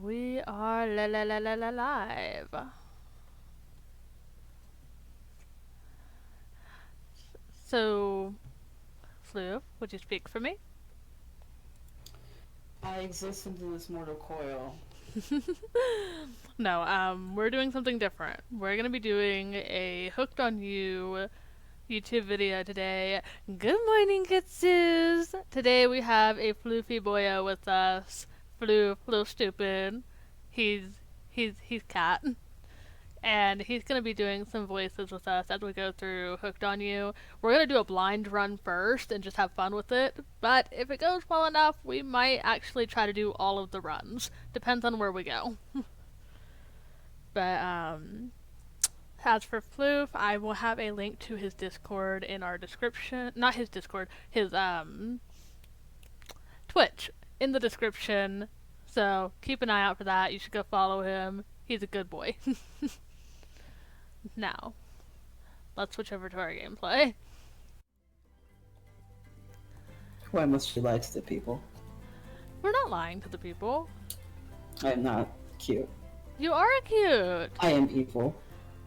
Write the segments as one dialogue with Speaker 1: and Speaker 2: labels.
Speaker 1: We are live. So, Flu, would you speak for me?
Speaker 2: I exist in this mortal coil.
Speaker 1: No, we're doing something different. We're gonna be doing a Hooked on You YouTube video today. Good morning, Kitsus! Today we have a floofy boyo with us. Flu stupid. He's he's cat. And he's going to be doing some voices with us as we go through Hooked on You. We're going to do a blind run first and just have fun with it, but if it goes well enough, we might actually try to do all of the runs. Depends on where we go. But, as for Floof, I will have a link to his Discord in our description. Not his Discord, his, Twitch in the description. So keep an eye out for that. You should go follow him. He's a good boy. Now, let's switch over to our gameplay.
Speaker 2: Why must you lie to the people?
Speaker 1: We're not lying to the people.
Speaker 2: I am not cute.
Speaker 1: You are cute!
Speaker 2: I am evil.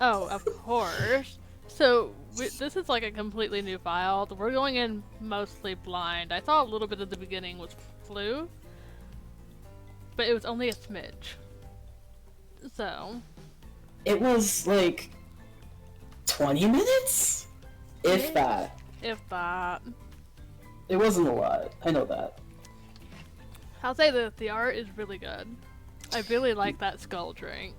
Speaker 1: Oh, of course. So, this is like a completely new file. We're going in mostly blind. I saw a little bit at the beginning was Flu, but it was only a smidge. So.
Speaker 2: It was like 20 minutes? If that.
Speaker 1: If that.
Speaker 2: It wasn't a lot. I know that.
Speaker 1: I'll say that the art is really good. I really like that skull drink.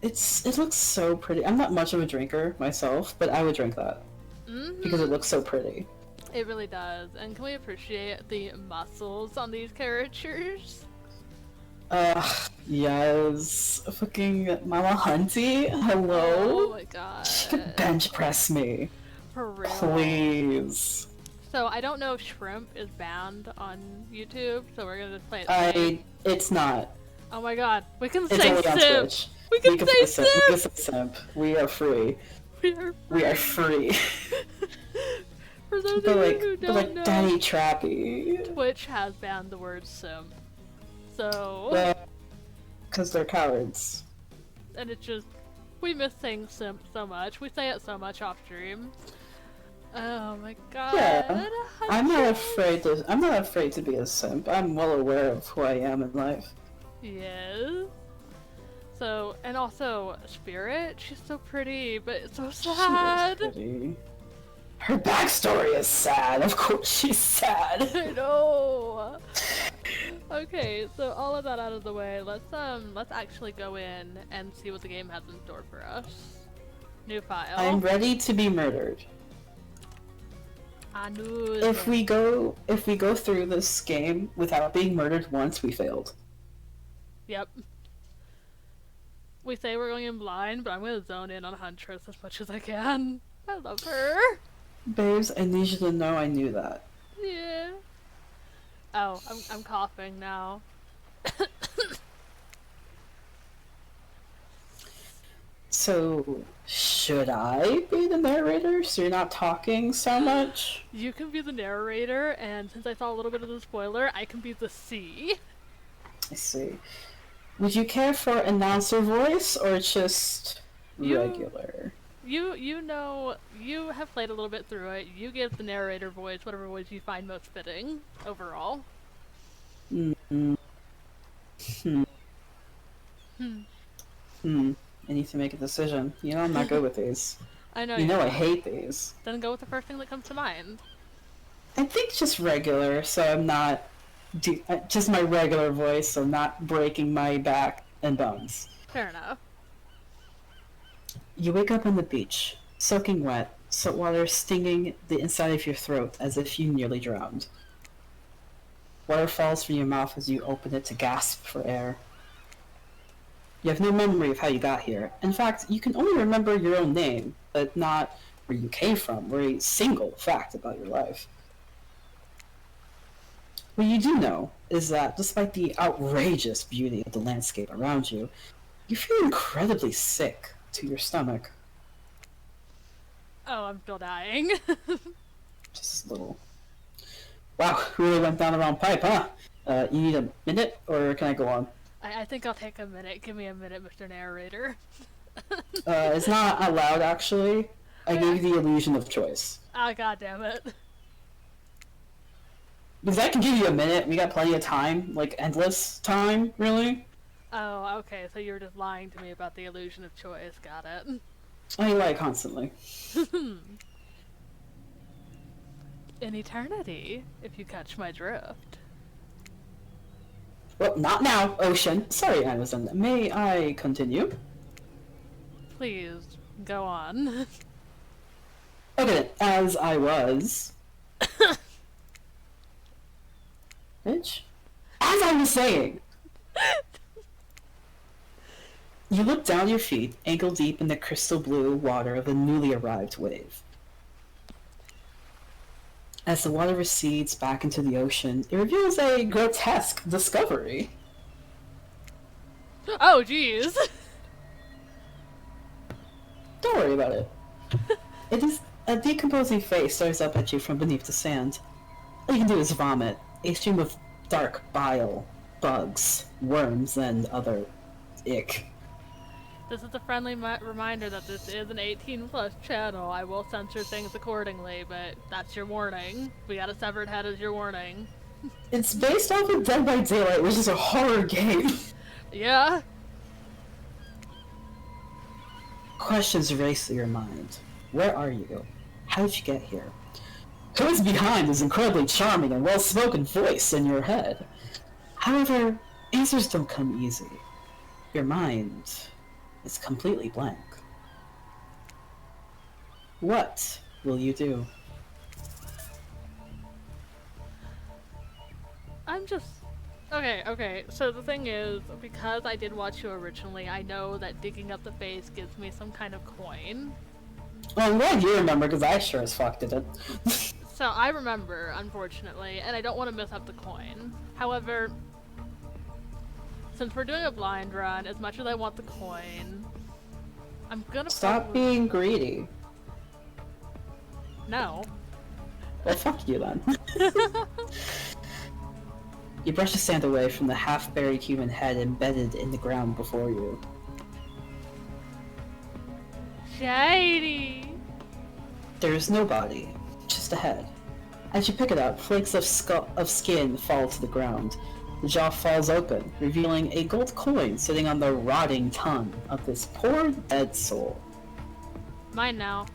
Speaker 2: It looks so pretty. I'm not much of a drinker myself, but I would drink that. Because it looks so pretty.
Speaker 1: It really does. And can we appreciate the muscles on these characters?
Speaker 2: Yes. Fucking Mama Hunty? Hello?
Speaker 1: Oh my god.
Speaker 2: She could bench press me.
Speaker 1: For real.
Speaker 2: Please.
Speaker 1: So I don't know if shrimp is banned on YouTube, so we're gonna just play it.
Speaker 2: It's not.
Speaker 1: Oh my god, we can
Speaker 2: It's
Speaker 1: say
Speaker 2: only on
Speaker 1: simp!
Speaker 2: Twitch.
Speaker 1: We can say simp!
Speaker 2: We can say simp. We are free.
Speaker 1: We are
Speaker 2: free.
Speaker 1: For those of you who don't know,
Speaker 2: Daddy Trappy.
Speaker 1: Twitch has banned the word simp. So...
Speaker 2: Because they're cowards.
Speaker 1: And it's just... We miss saying simp so much. We say it so much off stream. Oh my god.
Speaker 2: Yeah. I'm not afraid to be a simp. I'm well aware of who I am in life.
Speaker 1: Yes. So, and also, Spirit, she's so pretty, but it's so sad.
Speaker 2: She is pretty. Her backstory is sad. Of course she's sad.
Speaker 1: I know. Okay, so all of that out of the way, let's actually go in and see what the game has in store for us. New file.
Speaker 2: I'm ready to be murdered.
Speaker 1: I knew
Speaker 2: If we go through this game without being murdered once, we failed.
Speaker 1: Yep. We say we're going in blind, but I'm gonna zone in on Huntress as much as I can. I love her.
Speaker 2: Babes, I need you to know I knew that.
Speaker 1: Yeah. Oh, I'm coughing now.
Speaker 2: So, should I be the narrator so you're not talking so much?
Speaker 1: You can be the narrator, and since I saw a little bit of the spoiler, I can be the C.
Speaker 2: I see. Would you care for announcer voice or just regular?
Speaker 1: You know, you have played a little bit through it. You give the narrator voice, whatever voice you find most fitting, overall.
Speaker 2: I need to make a decision. You know I'm not good with these.
Speaker 1: I know
Speaker 2: you know I hate these.
Speaker 1: Then go with the first thing that comes to mind.
Speaker 2: I think just regular, so I'm not... just my regular voice, so not breaking my back and bones.
Speaker 1: Fair enough.
Speaker 2: You wake up on the beach, soaking wet, salt water stinging the inside of your throat as if you nearly drowned. Water falls from your mouth as you open it to gasp for air. You have no memory of how you got here. In fact, you can only remember your own name, but not where you came from, or a single fact about your life. What you do know is that, despite the outrageous beauty of the landscape around you, you feel incredibly sick to your stomach.
Speaker 1: Oh, I'm still dying.
Speaker 2: Just a little... Wow, really went down the wrong pipe, huh? You need a minute, or can I go on?
Speaker 1: I think I'll take a minute. Give me a minute, Mr. Narrator.
Speaker 2: It's not allowed, actually. I gave you the illusion of choice.
Speaker 1: Oh, god damn it.
Speaker 2: Because I can give you a minute. We got plenty of time. Like, endless time, really.
Speaker 1: Oh, okay, so you were just lying to me about the illusion of choice. Got it.
Speaker 2: I lie constantly.
Speaker 1: In eternity, if you catch my drift.
Speaker 2: Well, not now, Ocean. Sorry, Amazon. May I continue?
Speaker 1: Please, go on.
Speaker 2: Okay, as I was... Bitch? As I was saying! You look down your feet, ankle deep in the crystal blue water of a newly arrived wave. As the water recedes back into the ocean, it reveals a grotesque discovery.
Speaker 1: Oh, jeez.
Speaker 2: Don't worry about it. It is a decomposing face stares up at you from beneath the sand. All you can do is vomit, a stream of dark bile, bugs, worms, and other ick.
Speaker 1: This is a friendly reminder that this is an 18+ channel. I will censor things accordingly, but that's your warning. We got a severed head as your warning.
Speaker 2: It's based off of Dead by Daylight, which is a horror game.
Speaker 1: Yeah?
Speaker 2: Questions race through your mind. Where are you? How did you get here? Who is behind this incredibly charming and well-spoken voice in your head? However, answers don't come easy. Your mind is completely blank. What will you do?
Speaker 1: I'm just... Okay, so the thing is, because I did watch you originally, I know that digging up the face gives me some kind of coin.
Speaker 2: Well, I'm glad you remember, because I sure as fuck didn't.
Speaker 1: So I remember, unfortunately, and I don't want to mess up the coin. However, since we're doing a blind run, as much as I want the coin, I'm gonna
Speaker 2: Stop being greedy.
Speaker 1: No.
Speaker 2: Well, fuck you then. You brush the sand away from the half-buried human head embedded in the ground before you.
Speaker 1: Shady!
Speaker 2: There is no body, just a head. As you pick it up, flakes of skin fall to the ground. The jaw falls open, revealing a gold coin sitting on the rotting tongue of this poor dead soul.
Speaker 1: Mine now.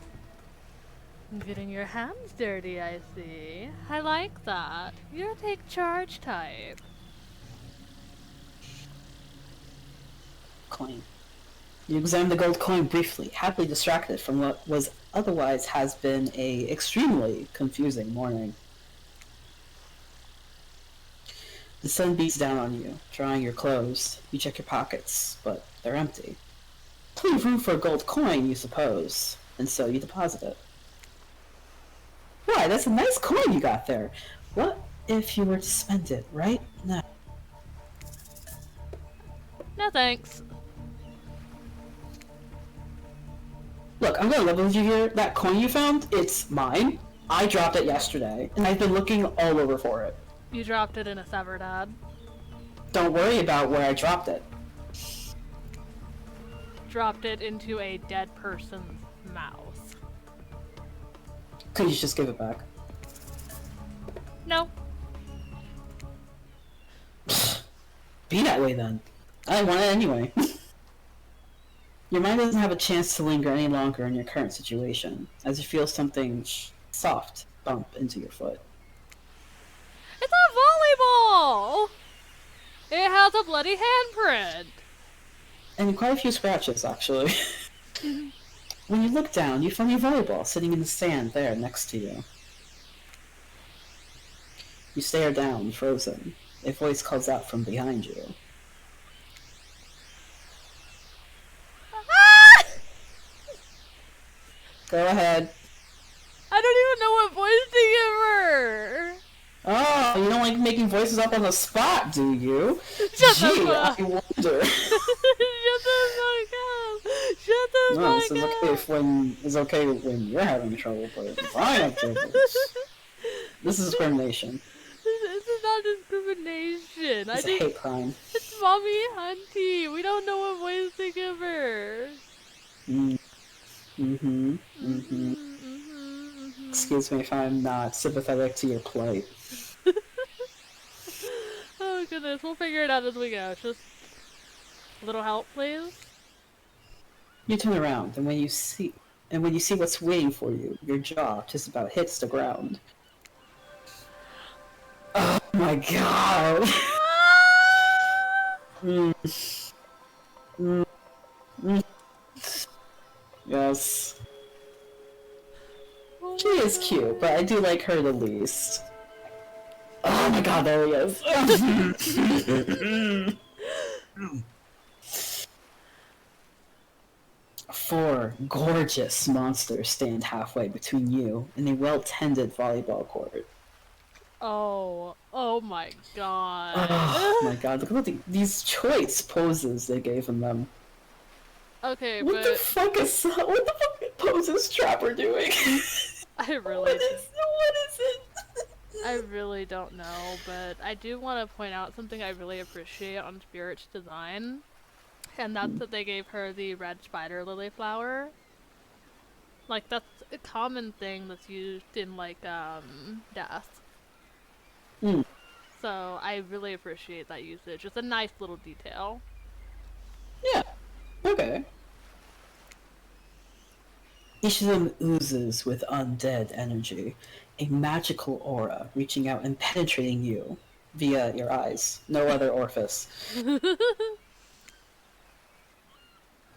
Speaker 1: Getting your hands dirty, I see. I like that. You're a take charge type.
Speaker 2: Coin. You examine the gold coin briefly, happily distracted from what was otherwise has been a extremely confusing morning. The sun beats down on you, drying your clothes. You check your pockets, but they're empty. Plenty of room for a gold coin, you suppose, and so you deposit it. Why, that's a nice coin you got there. What if you were to spend it right now?
Speaker 1: No thanks.
Speaker 2: Look, I'm gonna level with you here. That coin you found, it's mine. I dropped it yesterday, and I've been looking all over for it.
Speaker 1: You dropped it in a severed head.
Speaker 2: Don't worry about where I dropped it.
Speaker 1: Dropped it into a dead person's mouth.
Speaker 2: Could you just give it back?
Speaker 1: No.
Speaker 2: Be that way then. I want it anyway. Your mind doesn't have a chance to linger any longer in your current situation, as you feel something soft bump into your foot.
Speaker 1: It's a volleyball! It has a bloody handprint!
Speaker 2: And quite a few scratches, actually. When you look down, you find your volleyball sitting in the sand there next to you. You stare down, frozen. A voice calls out from behind you.
Speaker 1: Ah!
Speaker 2: Go ahead.
Speaker 1: I don't even know what voice to give her!
Speaker 2: Oh, you don't like making voices up on the spot, do you?
Speaker 1: Shut
Speaker 2: Gee,
Speaker 1: the fuck
Speaker 2: I wonder.
Speaker 1: Shut the fuck up! Shut the
Speaker 2: No,
Speaker 1: fuck
Speaker 2: this is
Speaker 1: up!
Speaker 2: okay it's okay when you're having trouble, but if I have trouble, this is discrimination.
Speaker 1: This is not not discrimination.
Speaker 2: It's a hate crime.
Speaker 1: It's mommy Hunty. We don't know what voice to give her.
Speaker 2: Mm. Mm-hmm. Mm-hmm.
Speaker 1: Mm-hmm.
Speaker 2: Excuse me if I'm not sympathetic to your plight.
Speaker 1: Oh goodness, we'll figure it out as we go. Just a little help, please.
Speaker 2: You turn around, and when you see what's waiting for you, your jaw just about hits the ground. Oh my god! mm. Mm. Mm. Yes.
Speaker 1: Oh
Speaker 2: She is cute, but I do like her the least. Oh my god, there he is. 4 gorgeous monsters stand halfway between you and a well-tended volleyball court.
Speaker 1: Oh my god.
Speaker 2: Oh my god, look at these choice poses they gave them.
Speaker 1: Okay,
Speaker 2: What the
Speaker 1: but
Speaker 2: fuck is poses Trapper doing?
Speaker 1: I really
Speaker 2: what is it?
Speaker 1: I really don't know, but I do want to point out something I really appreciate on Spirit's design, and that's that they gave her the red spider lily flower. Like, that's a common thing that's used in, like, death.
Speaker 2: Mm.
Speaker 1: So I really appreciate that usage. It's a nice little detail.
Speaker 2: Yeah. Okay. Each of them oozes with undead energy, a magical aura reaching out and penetrating you via your eyes. No other orifice.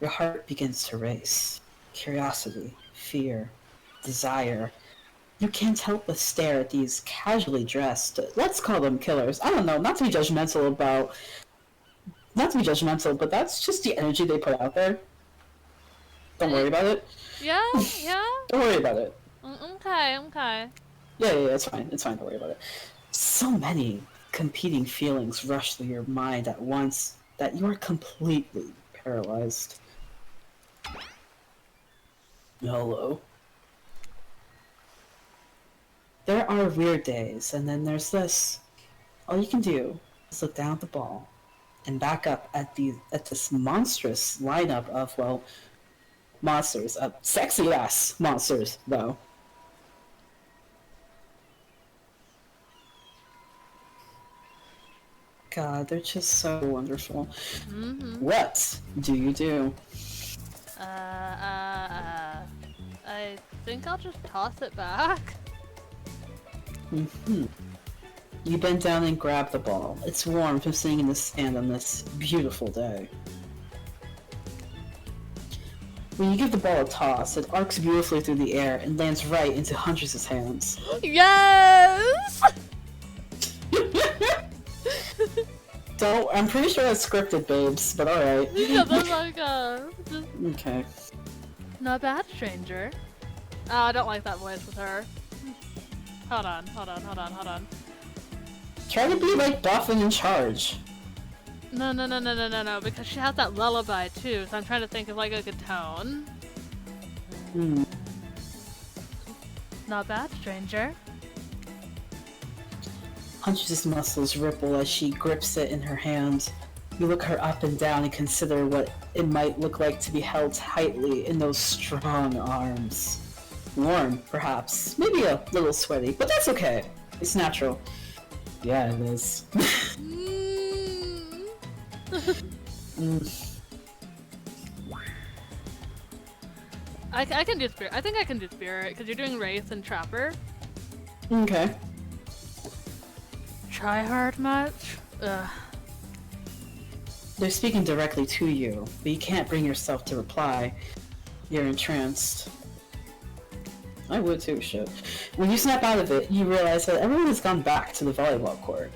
Speaker 2: Your heart begins to race. Curiosity, fear, desire. You can't help but stare at these casually dressed, let's call them killers. I don't know, not to be judgmental, but that's just the energy they put out there. Don't worry about it.
Speaker 1: Yeah? Yeah?
Speaker 2: Don't worry about it.
Speaker 1: Okay.
Speaker 2: Yeah, it's fine. It's fine, don't worry about it. So many competing feelings rush through your mind at once that you are completely paralyzed. Hello. There are weird days, and then there's this. All you can do is look down at the ball and back up at this monstrous lineup of, well, monsters. Sexy ass monsters, though. God, they're just so wonderful.
Speaker 1: Mm-hmm.
Speaker 2: What do you do?
Speaker 1: I think I'll just toss it back.
Speaker 2: Mm-hmm. You bend down and grab the ball. It's warm from sitting in the sand on this beautiful day. When you give the ball a toss, it arcs beautifully through the air and lands right into Huntress's hands.
Speaker 1: Yes!
Speaker 2: I'm pretty sure that's scripted, babes, but alright.
Speaker 1: Yeah, that's like,
Speaker 2: Okay.
Speaker 1: not bad, stranger. Oh, I don't like that voice with her. Hold on.
Speaker 2: Try to be, like, buff and in charge.
Speaker 1: No, because she has that lullaby too, so I'm trying to think of like a good tone. Not bad, stranger.
Speaker 2: Huntress's muscles ripple as she grips it in her hand. You look her up and down and consider what it might look like to be held tightly in those strong arms. Warm, perhaps. Maybe a little sweaty, but that's okay. It's natural. Yeah, it is.
Speaker 1: I can do Spirit. I think I can do Spirit, because you're doing Wraith and Trapper.
Speaker 2: Okay.
Speaker 1: Try hard much? Ugh.
Speaker 2: They're speaking directly to you, but you can't bring yourself to reply. You're entranced. I would too, shit. When you snap out of it, you realize that everyone has gone back to the volleyball court.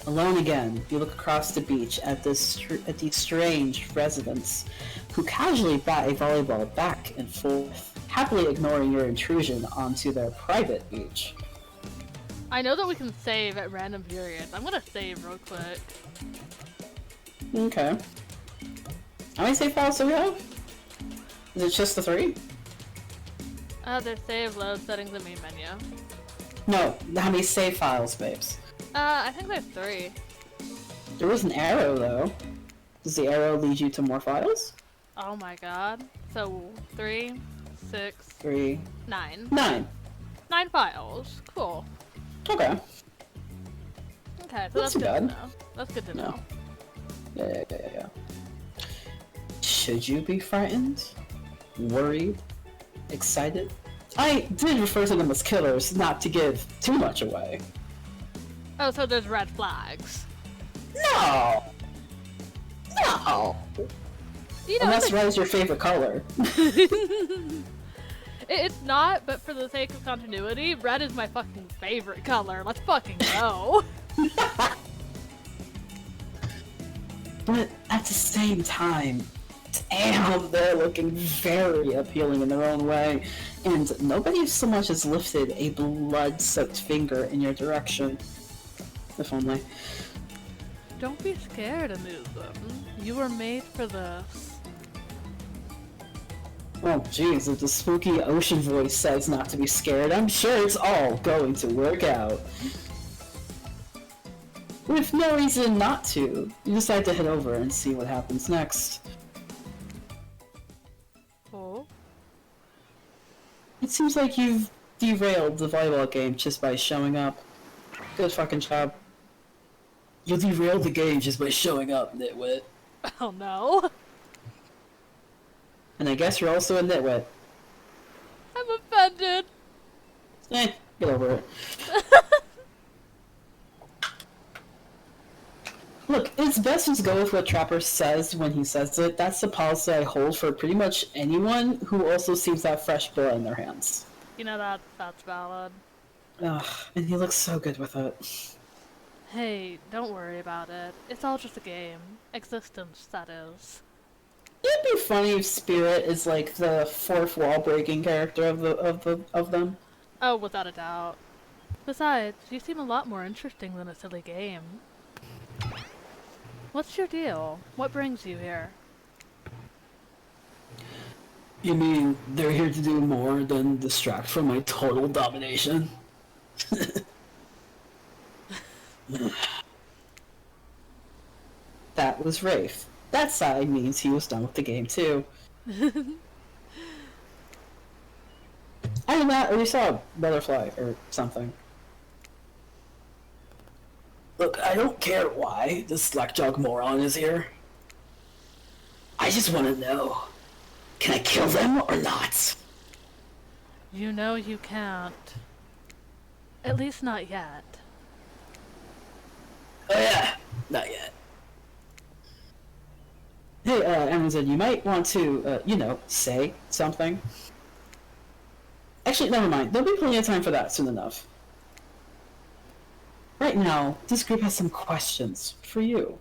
Speaker 2: Alone again, you look across the beach at these strange residents who casually bat a volleyball back and forth, happily ignoring your intrusion onto their private beach.
Speaker 1: I know that we can save at random periods. I'm gonna save real quick.
Speaker 2: Okay. How many save files do we have? Is it just the 3?
Speaker 1: There's save, load, settings, and main menu.
Speaker 2: No, how many save files, babes?
Speaker 1: I think there's 3.
Speaker 2: There was an arrow, though. Does the arrow lead you to more files?
Speaker 1: Oh my god. So 3, 6,
Speaker 2: 3,
Speaker 1: 9.
Speaker 2: 9.
Speaker 1: 9 files. Cool.
Speaker 2: Okay.
Speaker 1: Okay, so that's
Speaker 2: too
Speaker 1: good to
Speaker 2: bad.
Speaker 1: know. That's good to
Speaker 2: No.
Speaker 1: know.
Speaker 2: Yeah. Should you be frightened? Worried? Excited? I did refer to them as killers, not to give too much away.
Speaker 1: Oh, so there's red flags.
Speaker 2: No! No!
Speaker 1: You know,
Speaker 2: Unless red is your favorite color.
Speaker 1: it's not, but for the sake of continuity, red is my fucking favorite color. Let's fucking go.
Speaker 2: But at the same time, damn, they're looking very appealing in their own way. And nobody so much as lifted a blood-soaked finger in your direction. If only.
Speaker 1: Don't be scared to move them. You were made for this.
Speaker 2: Oh jeez, if the spooky ocean voice says not to be scared, I'm sure it's all going to work out. With no reason not to, you decide to head over and see what happens next.
Speaker 1: Oh?
Speaker 2: It seems like you've derailed the volleyball game just by showing up. Good fucking job. You derailed the game just by showing up, nitwit.
Speaker 1: Oh no.
Speaker 2: And I guess you're also a nitwit.
Speaker 1: I'm offended.
Speaker 2: Get over it. Look, it's best to just go with what Trapper says when he says it. That's the policy I hold for pretty much anyone who also seems to have fresh blood in their hands.
Speaker 1: You know that's valid.
Speaker 2: Ugh, and he looks so good with it.
Speaker 1: Hey, don't worry about it. It's all just a game. Existence, that is.
Speaker 2: It'd be funny if Spirit is like the fourth wall breaking character of them.
Speaker 1: Oh, without a doubt. Besides, you seem a lot more interesting than a silly game. What's your deal? What brings you here?
Speaker 2: You mean they're here to do more than distract from my total domination? That was Rafe. That side means he was done with the game too. I know that, or we saw a butterfly or something. Look, I don't care why this slackjawed moron is here. I just want to know, can I kill them or not?
Speaker 1: You know you can't. At least not yet.
Speaker 2: Oh yeah, not yet. Hey, Amazon, you might want to, say something. Actually, never mind. There'll be plenty of time for that soon enough. Right now, this group has some questions for you.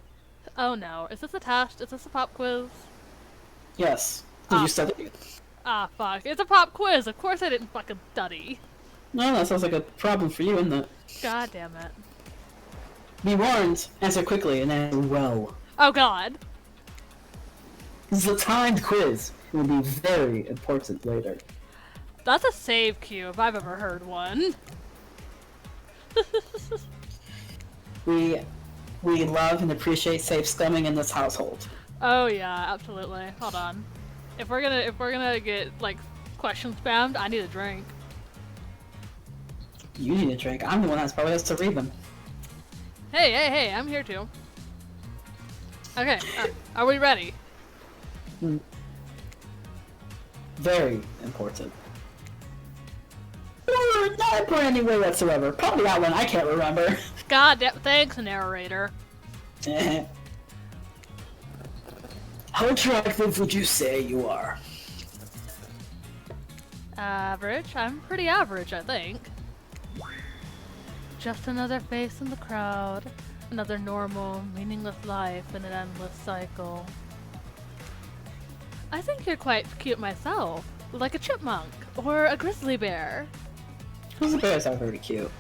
Speaker 1: Oh no, is this a test? Is this a pop quiz?
Speaker 2: Yes. Did you study?
Speaker 1: Ah, fuck. It's a pop quiz! Of course I didn't fucking study.
Speaker 2: No, that sounds like a problem for you, isn't it?
Speaker 1: God damn it.
Speaker 2: Be warned. Answer quickly and answer well.
Speaker 1: Oh god.
Speaker 2: This is a timed quiz. It will be very important later.
Speaker 1: That's a save cue if I've ever heard one.
Speaker 2: We love and appreciate safe scumming in this household.
Speaker 1: Oh yeah, absolutely. Hold on. If we're gonna get like question spammed, I need a drink.
Speaker 2: You need a drink. I'm the one that's probably has to read them.
Speaker 1: Hey, I'm here too. Okay, are we ready?
Speaker 2: Very important. Or not important any way whatsoever. Probably that one. I can't remember.
Speaker 1: God damn, thanks, narrator.
Speaker 2: How attractive would you say you are?
Speaker 1: Average? I'm pretty average, I think. Just another face in the crowd. Another normal, meaningless life in an endless cycle. I think you're quite cute myself. Like a chipmunk. Or a grizzly bear.
Speaker 2: Grizzly bears are pretty cute.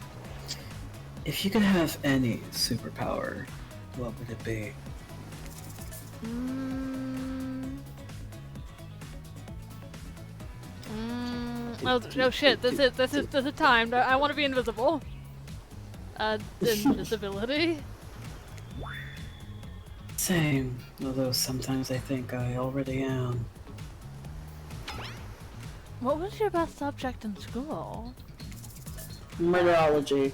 Speaker 2: If you could have any superpower, what would it be?
Speaker 1: Oh shit! This is timed. I want to be invisible. Invisibility.
Speaker 2: Same, although sometimes I think I already am.
Speaker 1: What was your best subject in school?
Speaker 2: Murderology.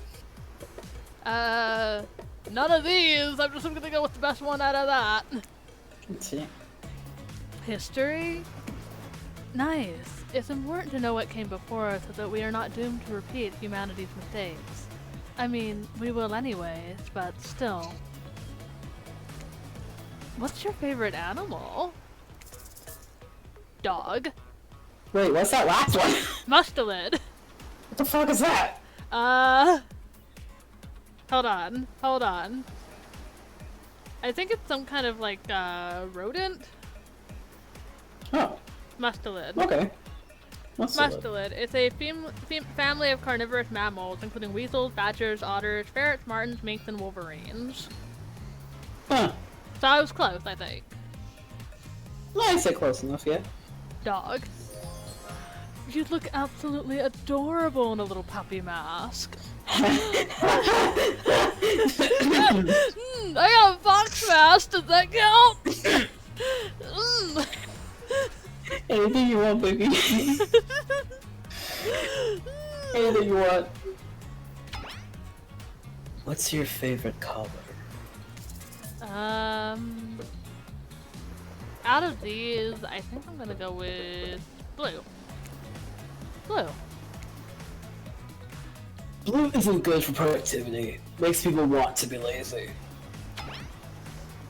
Speaker 1: None of these. I'm just gonna go with the best one out of that.
Speaker 2: Let's see.
Speaker 1: History? Nice. It's important to know what came before so that we are not doomed to repeat humanity's mistakes. I mean, we will anyways, but still. What's your favorite animal? Dog.
Speaker 2: Wait, what's that last one?
Speaker 1: Mustelid.
Speaker 2: What the fuck is that?
Speaker 1: Hold on. I think it's some kind of like, rodent?
Speaker 2: Oh,
Speaker 1: Mustelid.
Speaker 2: okay. What's that?
Speaker 1: Mustelid. It's a family of carnivorous mammals, including weasels, badgers, otters, ferrets, martens, minks, and wolverines.
Speaker 2: Huh.
Speaker 1: So I was close, I think.
Speaker 2: Well, I say close enough, yeah.
Speaker 1: Dog. You look absolutely adorable in a little puppy mask. I got a fox mask, does that count?
Speaker 2: Anything you want, baby. Anything you want. What's your favorite color?
Speaker 1: Out of these, I think I'm gonna go with blue. Blue.
Speaker 2: Blue isn't good for productivity. Makes people want to be lazy.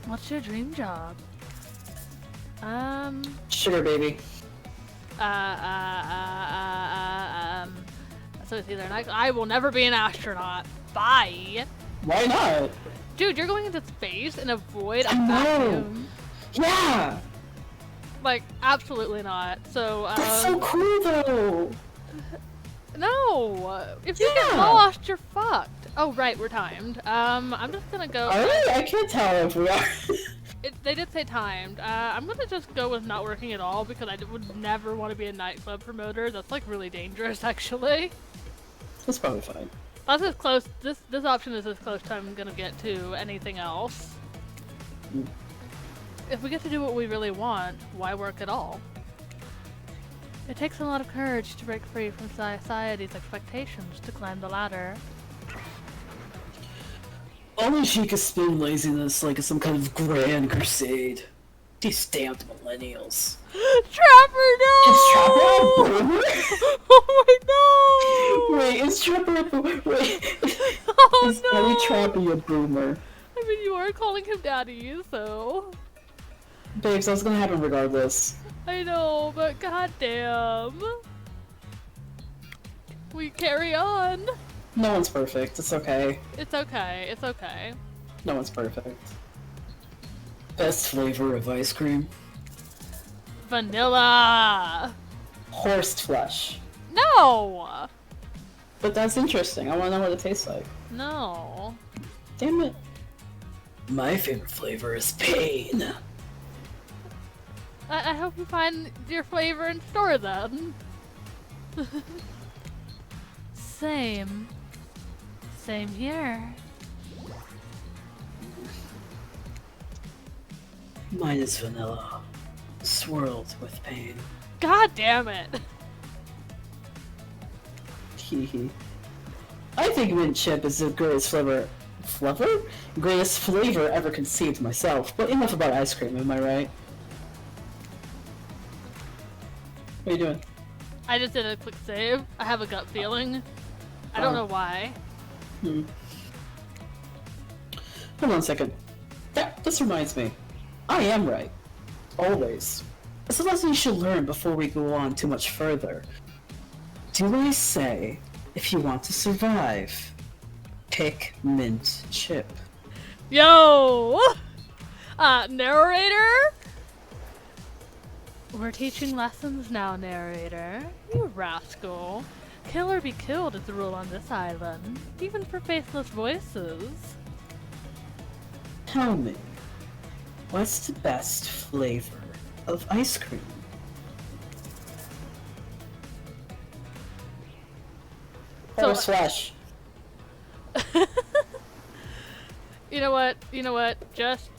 Speaker 1: What's your dream job?
Speaker 2: Sugar baby.
Speaker 1: So it's either I will never be an astronaut. Bye.
Speaker 2: Why not?
Speaker 1: Dude, you're going into space in a void, a
Speaker 2: I know.
Speaker 1: vacuum.
Speaker 2: Yeah!
Speaker 1: Like, absolutely not. So,
Speaker 2: That's so cool though!
Speaker 1: no! If you get
Speaker 2: Yeah.
Speaker 1: lost, you're fucked. Oh, right, we're timed. I'm just gonna go...
Speaker 2: Are we? I can't tell if we are.
Speaker 1: They did say timed. I'm gonna just go with not working at all because I would never want to be a nightclub promoter. That's, like, really dangerous, actually.
Speaker 2: That's probably fine.
Speaker 1: That's as close... This option is as close to I'm gonna get to anything else.
Speaker 2: Mm.
Speaker 1: If we get to do what we really want, why work at all? It takes a lot of courage to break free from society's expectations to climb the ladder.
Speaker 2: Only she could spin laziness like some kind of grand crusade. These damned millennials.
Speaker 1: Trapper, no!
Speaker 2: Is Trapper a boomer?
Speaker 1: Oh my no!
Speaker 2: Wait, is Trapper a boomer? Wait.
Speaker 1: Oh
Speaker 2: Is
Speaker 1: no!
Speaker 2: Ellie Trapper a boomer?
Speaker 1: I mean, you are calling him daddy, so...
Speaker 2: Babes, that's gonna happen regardless.
Speaker 1: I know, but goddamn. We carry on.
Speaker 2: No one's perfect. It's okay.
Speaker 1: It's okay. It's okay.
Speaker 2: No one's perfect. Best flavor of ice cream?
Speaker 1: Vanilla.
Speaker 2: Horseflesh.
Speaker 1: No.
Speaker 2: But that's interesting. I want to know what it tastes like.
Speaker 1: No.
Speaker 2: Damn it. My favorite flavor is pain.
Speaker 1: I hope you find your flavor in store then. Same. Same here.
Speaker 2: Mine is vanilla, swirled with pain.
Speaker 1: God damn it.
Speaker 2: Hehe. I think mint chip is the greatest greatest flavor ever conceived myself. But enough about ice cream, am I right? What are you doing?
Speaker 1: I just did a quick save. I have a gut feeling. I don't know why.
Speaker 2: Hold on a second. Yeah, this reminds me. I am right. Always. It's a lesson you should learn before we go on too much further. Do I say, if you want to survive, pick mint chip?
Speaker 1: Yo! Narrator? We're teaching lessons now, narrator. You rascal. Kill or be killed is the rule on this island, even for faceless voices.
Speaker 2: Tell me, what's the best flavor of ice cream?
Speaker 1: So,
Speaker 2: Horse flesh.
Speaker 1: you know what? You know what? Just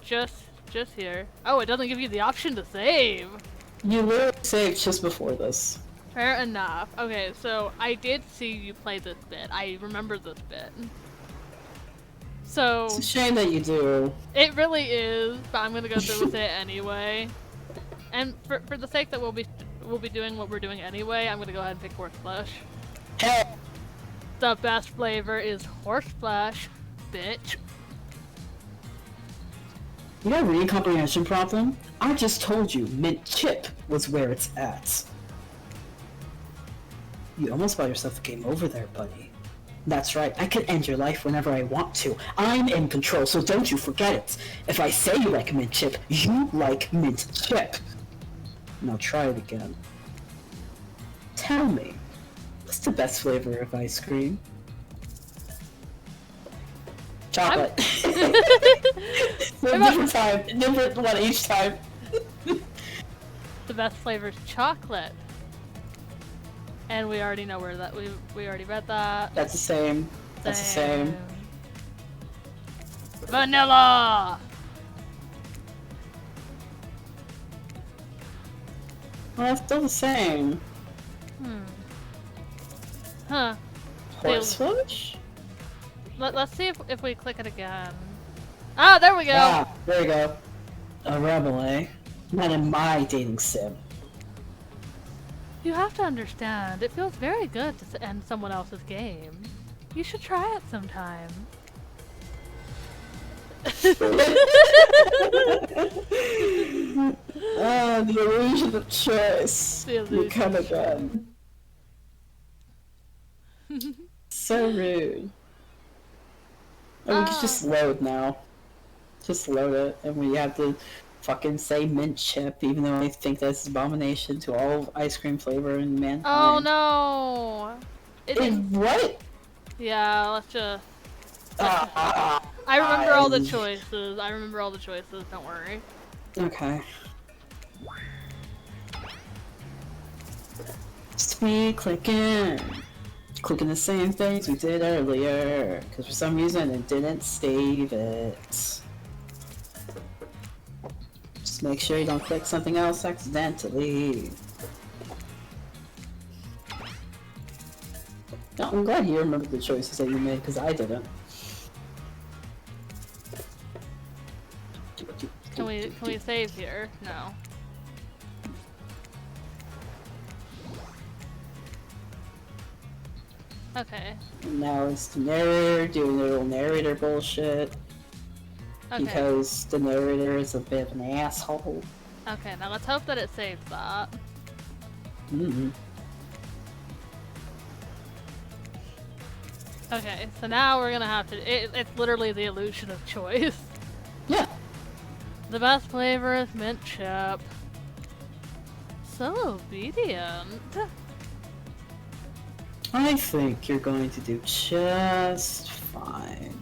Speaker 1: here. Oh, it doesn't give you the option to save.
Speaker 2: You literally saved just before this.
Speaker 1: Fair enough. Okay, so I did see you play this bit. I remember this bit. So
Speaker 2: It's a shame that you do.
Speaker 1: it really is, but I'm gonna go through with it anyway. And for the sake that we'll be doing what we're doing anyway, I'm gonna go ahead and pick horseflesh.
Speaker 2: Hell,
Speaker 1: The best flavor is horseflesh, bitch.
Speaker 2: you got a reading comprehension problem? I just told you mint chip was where it's at. You almost bought yourself a game over there, buddy. That's right, I can end your life whenever I want to. I'm in control, so don't you forget it. If I say you like mint chip, you like mint chip. Now try it again. Tell me, what's the best flavor of ice cream? Chocolate. Different time, different one each time.
Speaker 1: The best flavor is chocolate. And we already know where that we already read that.
Speaker 2: That's the same. That's the same.
Speaker 1: Vanilla.
Speaker 2: Well, that's still the same.
Speaker 1: Huh.
Speaker 2: Horseflesh?
Speaker 1: Let's see if we click it again. Ah, there we go.
Speaker 2: Ah, there you go. A rebel, eh? Not in my dating sim.
Speaker 1: You have to understand, it feels very good to end someone else's game. You should try it sometime.
Speaker 2: Ah, the illusion of choice.
Speaker 1: The illusion
Speaker 2: You come again. So rude. Oh, we can just load now. Just load it, and we have to fucking say mint chip, even though I think that's an abomination to all ice cream flavor in mankind.
Speaker 1: Oh no!
Speaker 2: What?
Speaker 1: Yeah, let's just...
Speaker 2: I
Speaker 1: I remember all the choices. I remember all the choices, don't worry.
Speaker 2: Okay. Sweet clicking. Clicking the same things we did earlier, because for some reason it didn't save it. Just make sure you don't click something else accidentally. No, I'm glad you remembered the choices that you made, because I didn't.
Speaker 1: Can we save here? No. Okay.
Speaker 2: And now it's the narrator doing their little narrator bullshit.
Speaker 1: Okay.
Speaker 2: Because the narrator is a bit of an asshole.
Speaker 1: Okay, now let's hope that it saves that.
Speaker 2: Mm-hmm.
Speaker 1: Okay, so now we're gonna have to... It's literally the illusion of choice.
Speaker 2: Yeah.
Speaker 1: The best flavor is mint chip. So obedient.
Speaker 2: I think you're going to do just fine.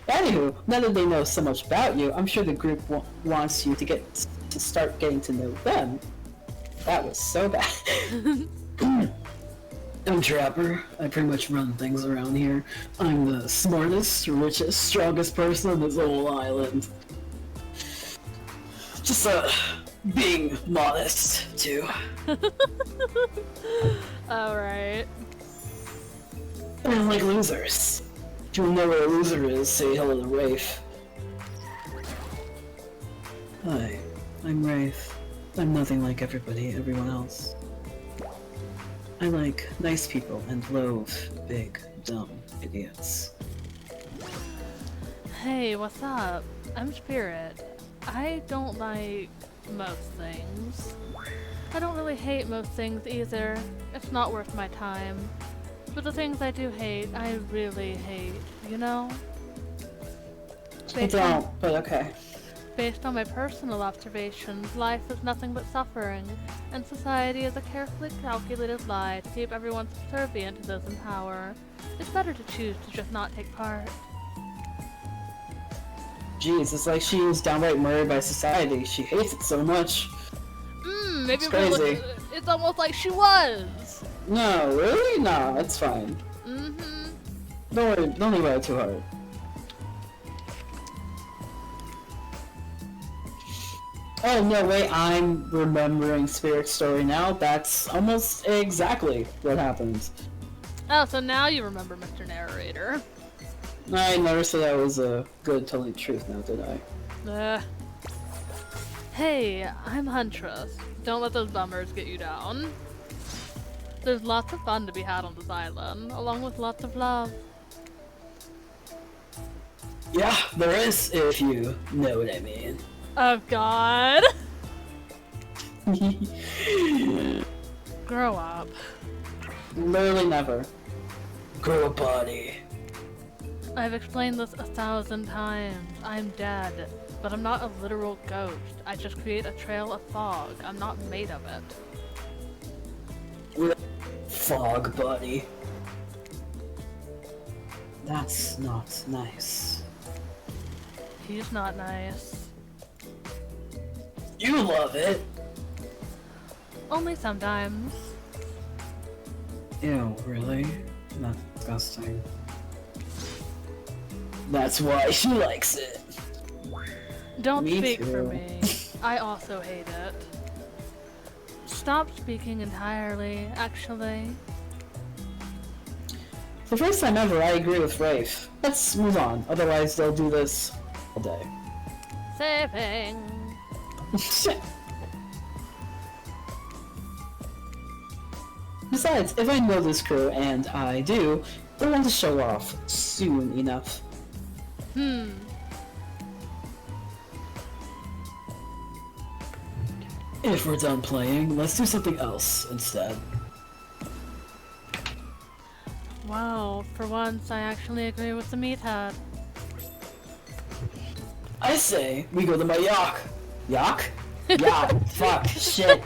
Speaker 2: Anywho, now that they know so much about you, I'm sure the group wants you to start getting to know them. That was so bad. I'm Trapper. I pretty much run things around here. I'm the smartest, richest, strongest person on this whole island. Just, being modest, too.
Speaker 1: Alright.
Speaker 2: I don't like losers. If you know where a loser is, say hello to Rafe. Hi, I'm Rafe. I'm nothing like everyone else. I like nice people and loathe big, dumb idiots.
Speaker 1: Hey, what's up? I'm Spirit. I don't like most things. I don't really hate most things either. It's not worth my time. But the things I do hate, I really hate, you know?
Speaker 2: I don't, but okay.
Speaker 1: Based on my personal observations, life is nothing but suffering, and society is a carefully calculated lie to keep everyone subservient to those in power. It's better to choose to just not take part.
Speaker 2: Jeez, it's like she was downright murdered by society. She hates it so much.
Speaker 1: Maybe
Speaker 2: It's crazy.
Speaker 1: it's almost like she was!
Speaker 2: No, really? No, it's fine.
Speaker 1: Mm-hmm.
Speaker 2: Don't worry, don't think about it too hard. Oh, no, wait, I'm remembering Spirit's story now. That's almost exactly what happened.
Speaker 1: Oh, so now you remember, Mr. Narrator.
Speaker 2: I never said I was good telling the truth now, did I?
Speaker 1: Hey, I'm Huntress. Don't let those bummers get you down. There's lots of fun to be had on this island, along with lots of love.
Speaker 2: Yeah, there is, if you know what I mean.
Speaker 1: Oh god. Grow up.
Speaker 2: Literally never. Grow a body.
Speaker 1: I've explained this 1,000 times. I'm dead, but I'm not a literal ghost. I just create a trail of fog. I'm not made of it.
Speaker 2: Fog body. That's not nice.
Speaker 1: He's not nice.
Speaker 2: You love it.
Speaker 1: Only sometimes.
Speaker 2: Ew, really? That's disgusting. That's why she likes it.
Speaker 1: Don't
Speaker 2: Me
Speaker 1: speak
Speaker 2: too.
Speaker 1: for me. I also hate it. Stop speaking entirely, actually.
Speaker 2: For the first time ever, I agree with Rafe. Let's move on, otherwise they'll do this all day.
Speaker 1: Saving.
Speaker 2: Besides, if I know this crew, and I do, they'll want to show off soon enough. If we're done playing, let's do something else instead.
Speaker 1: Wow, for once I actually agree with the meathead.
Speaker 2: I say we go to my yacht. Yacht? Yacht. Fuck. Shit.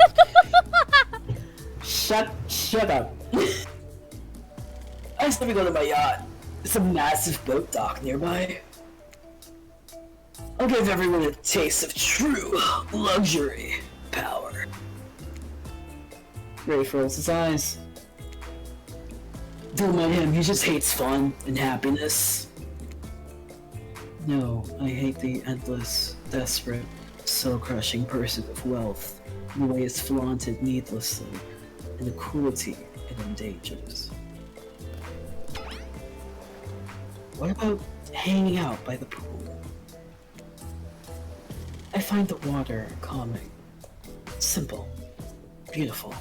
Speaker 2: Shut up. I say we go to my yacht. It's a massive boat dock nearby. I'll give everyone a taste of true luxury power. Rafe rolls his eyes. Don't mind him, he just hates fun and happiness. No, I hate the endless, desperate, soul-crushing pursuit of wealth, the way it's flaunted needlessly, and the cruelty it endangers. What about hanging out by the pool? I find the water calming, simple, beautiful.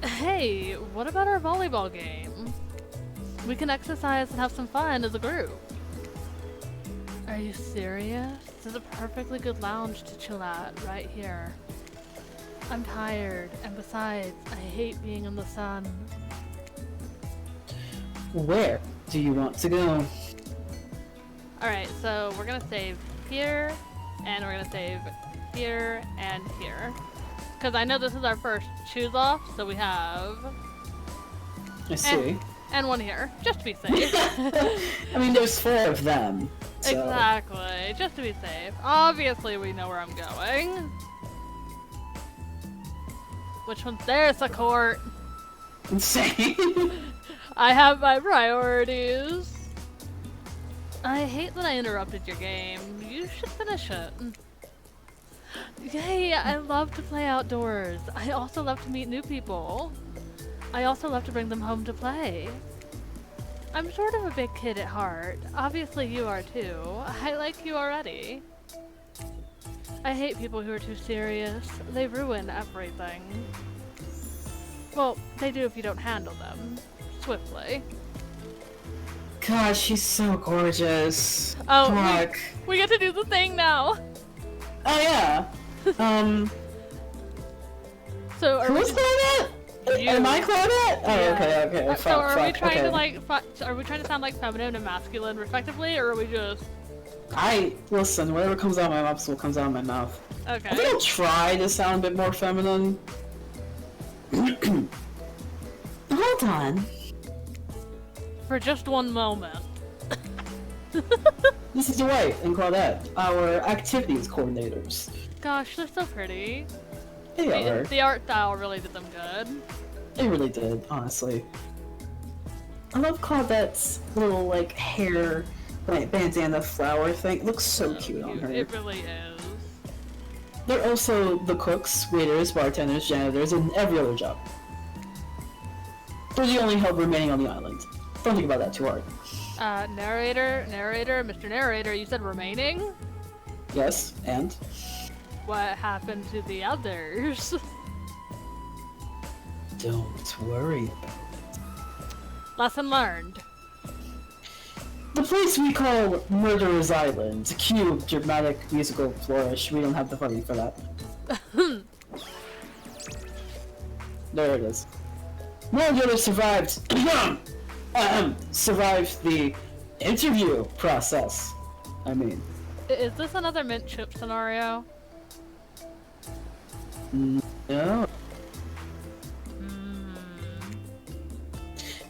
Speaker 1: Hey, what about our volleyball game? We can exercise and have some fun as a group. Are you serious? This is a perfectly good lounge to chill at right here. I'm tired, and besides, I hate being in the sun.
Speaker 2: Where do you want to go?
Speaker 1: Alright, so we're gonna save here, and we're gonna save here and here. Because I know this is our first choose off, so we have...
Speaker 2: I see.
Speaker 1: And one here, just to be safe.
Speaker 2: I mean, there's 4 of them. So.
Speaker 1: Exactly, just to be safe. Obviously we know where I'm going. Which one's there's a court?
Speaker 2: Insane.
Speaker 1: I have my priorities. I hate that I interrupted your game. You should finish it. Yay, I love to play outdoors. I also love to meet new people. I also love to bring them home to play. I'm sort of a big kid at heart. Obviously you are too. I like you already. I hate people who are too serious. They ruin everything. Well, they do if you don't handle them swiftly.
Speaker 2: God, she's so gorgeous.
Speaker 1: Oh,
Speaker 2: Fuck.
Speaker 1: we get to do the thing now.
Speaker 2: Oh yeah.
Speaker 1: So are
Speaker 2: Who's
Speaker 1: we
Speaker 2: Claudette?
Speaker 1: You.
Speaker 2: Am I Claudette? Oh,
Speaker 1: Yeah.
Speaker 2: okay.
Speaker 1: So
Speaker 2: Fuck,
Speaker 1: are we
Speaker 2: fuck,
Speaker 1: trying
Speaker 2: okay.
Speaker 1: to like are we trying to sound like feminine and masculine respectively, or are we just
Speaker 2: Listen, whatever comes out of my mouth will comes out of my mouth. I think
Speaker 1: okay?
Speaker 2: I'll try to sound a bit more feminine. Hold on.
Speaker 1: For just one moment.
Speaker 2: This is Dwight and Claudette, our activities coordinators.
Speaker 1: Gosh, they're so pretty.
Speaker 2: They are.
Speaker 1: The art style really did them good.
Speaker 2: They really did, honestly. I love Claudette's little, like, hair, like, bandana flower thing. It looks so cute on her.
Speaker 1: It really is.
Speaker 2: They're also the cooks, waiters, bartenders, janitors, and every other job. They're the only help remaining on the island. Don't think about that too hard.
Speaker 1: Narrator, Mr. Narrator, you said remaining?
Speaker 2: Yes, and?
Speaker 1: What happened to the others?
Speaker 2: Don't worry about it.
Speaker 1: Lesson learned.
Speaker 2: The place we call Murderer's Island. Cue dramatic musical flourish. We don't have the funding for that. There it is. One of the others survived. Survived the interview process. I mean.
Speaker 1: Is this another mint chip scenario?
Speaker 2: No.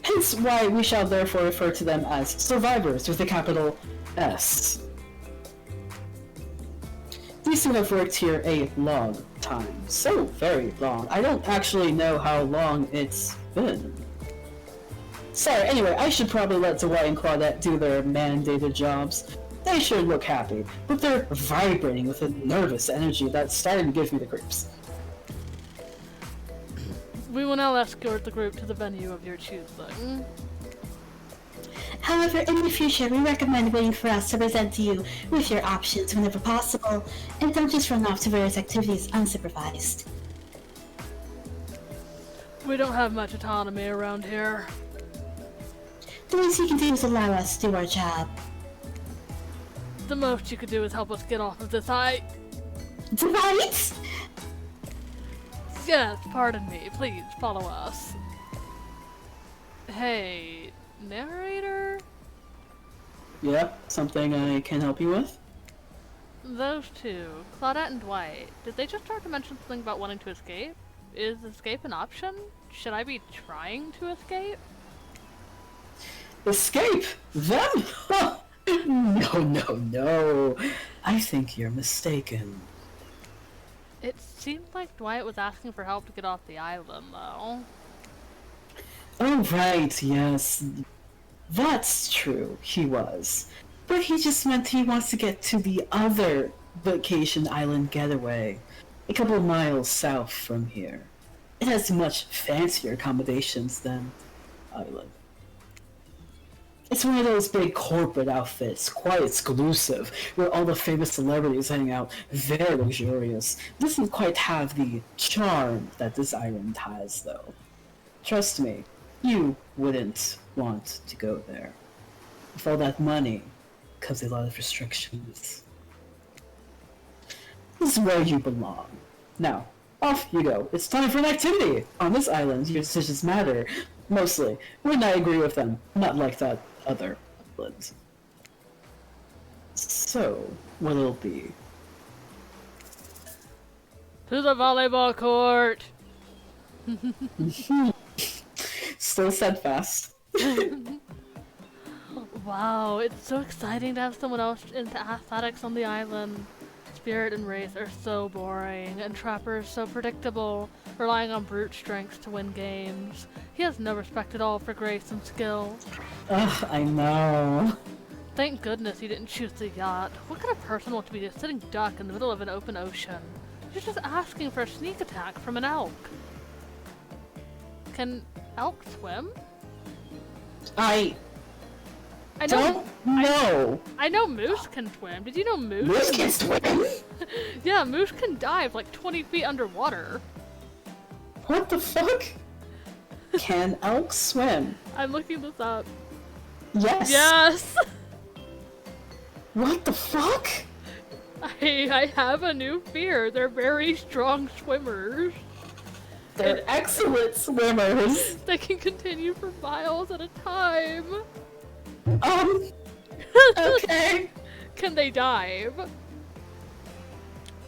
Speaker 2: Hence why we shall therefore refer to them as survivors with a capital S. These two have worked here a long time. So very long. I don't actually know how long it's been. Sorry, anyway, I should probably let Dwight and Claudette do their mandated jobs. They should look happy, but they're vibrating with a nervous energy that's starting to give me the creeps.
Speaker 1: We will now escort the group to the venue of your choosing.
Speaker 3: However, in the future, we recommend waiting for us to present you with your options whenever possible, and don't just run off to various activities unsupervised.
Speaker 1: We don't have much autonomy around here.
Speaker 3: The least you can do is allow us to do our job.
Speaker 1: The most you could do is help us get off of this height.
Speaker 3: Right?
Speaker 1: Yes, pardon me. Please, follow us. Hey, narrator?
Speaker 2: Yeah, something I can help you with?
Speaker 1: Those two, Claudette and Dwight, did they just start to mention something about wanting to escape? Is escape an option? Should I be trying to escape?
Speaker 2: Escape? Them? No. I think you're mistaken.
Speaker 1: It seemed like Dwight was asking for help to get off the island, though.
Speaker 2: Oh, right, yes. That's true, he was. But he just meant he wants to get to the other vacation island getaway, a couple of miles south from here. It has much fancier accommodations than island. It's one of those big corporate outfits, quite exclusive, where all the famous celebrities hang out, very luxurious. Doesn't quite have the charm that this island has, though. Trust me, you wouldn't want to go there. With all that money comes a lot of restrictions. This is where you belong. Now, off you go. It's time for an activity! On this island, your decisions matter. Mostly. When I agree with them, not like that other island. So, what'll it be?
Speaker 1: To the volleyball court!
Speaker 2: Still steadfast.
Speaker 1: Wow, it's so exciting to have someone else into athletics on the island. Spirit and Wraith are so boring, and Trapper is so predictable, relying on brute strength to win games. He has no respect at all for grace and skill.
Speaker 2: Ugh, I know.
Speaker 1: Thank goodness he didn't choose the yacht. What kind of person wants to be a sitting duck in the middle of an open ocean? You're just asking for a sneak attack from an elk. Can elk swim?
Speaker 2: I
Speaker 1: know.
Speaker 2: don't know.
Speaker 1: I know moose can swim. Did you know moose?
Speaker 2: Moose can swim?
Speaker 1: Yeah, moose can dive like 20 feet underwater.
Speaker 2: What the fuck? Can elk swim?
Speaker 1: I'm looking this up.
Speaker 2: Yes.
Speaker 1: Yes!
Speaker 2: What the fuck?
Speaker 1: I have a new fear. They're very strong swimmers.
Speaker 2: They're excellent swimmers.
Speaker 1: They can continue for miles at a time.
Speaker 2: Okay.
Speaker 1: Can they dive?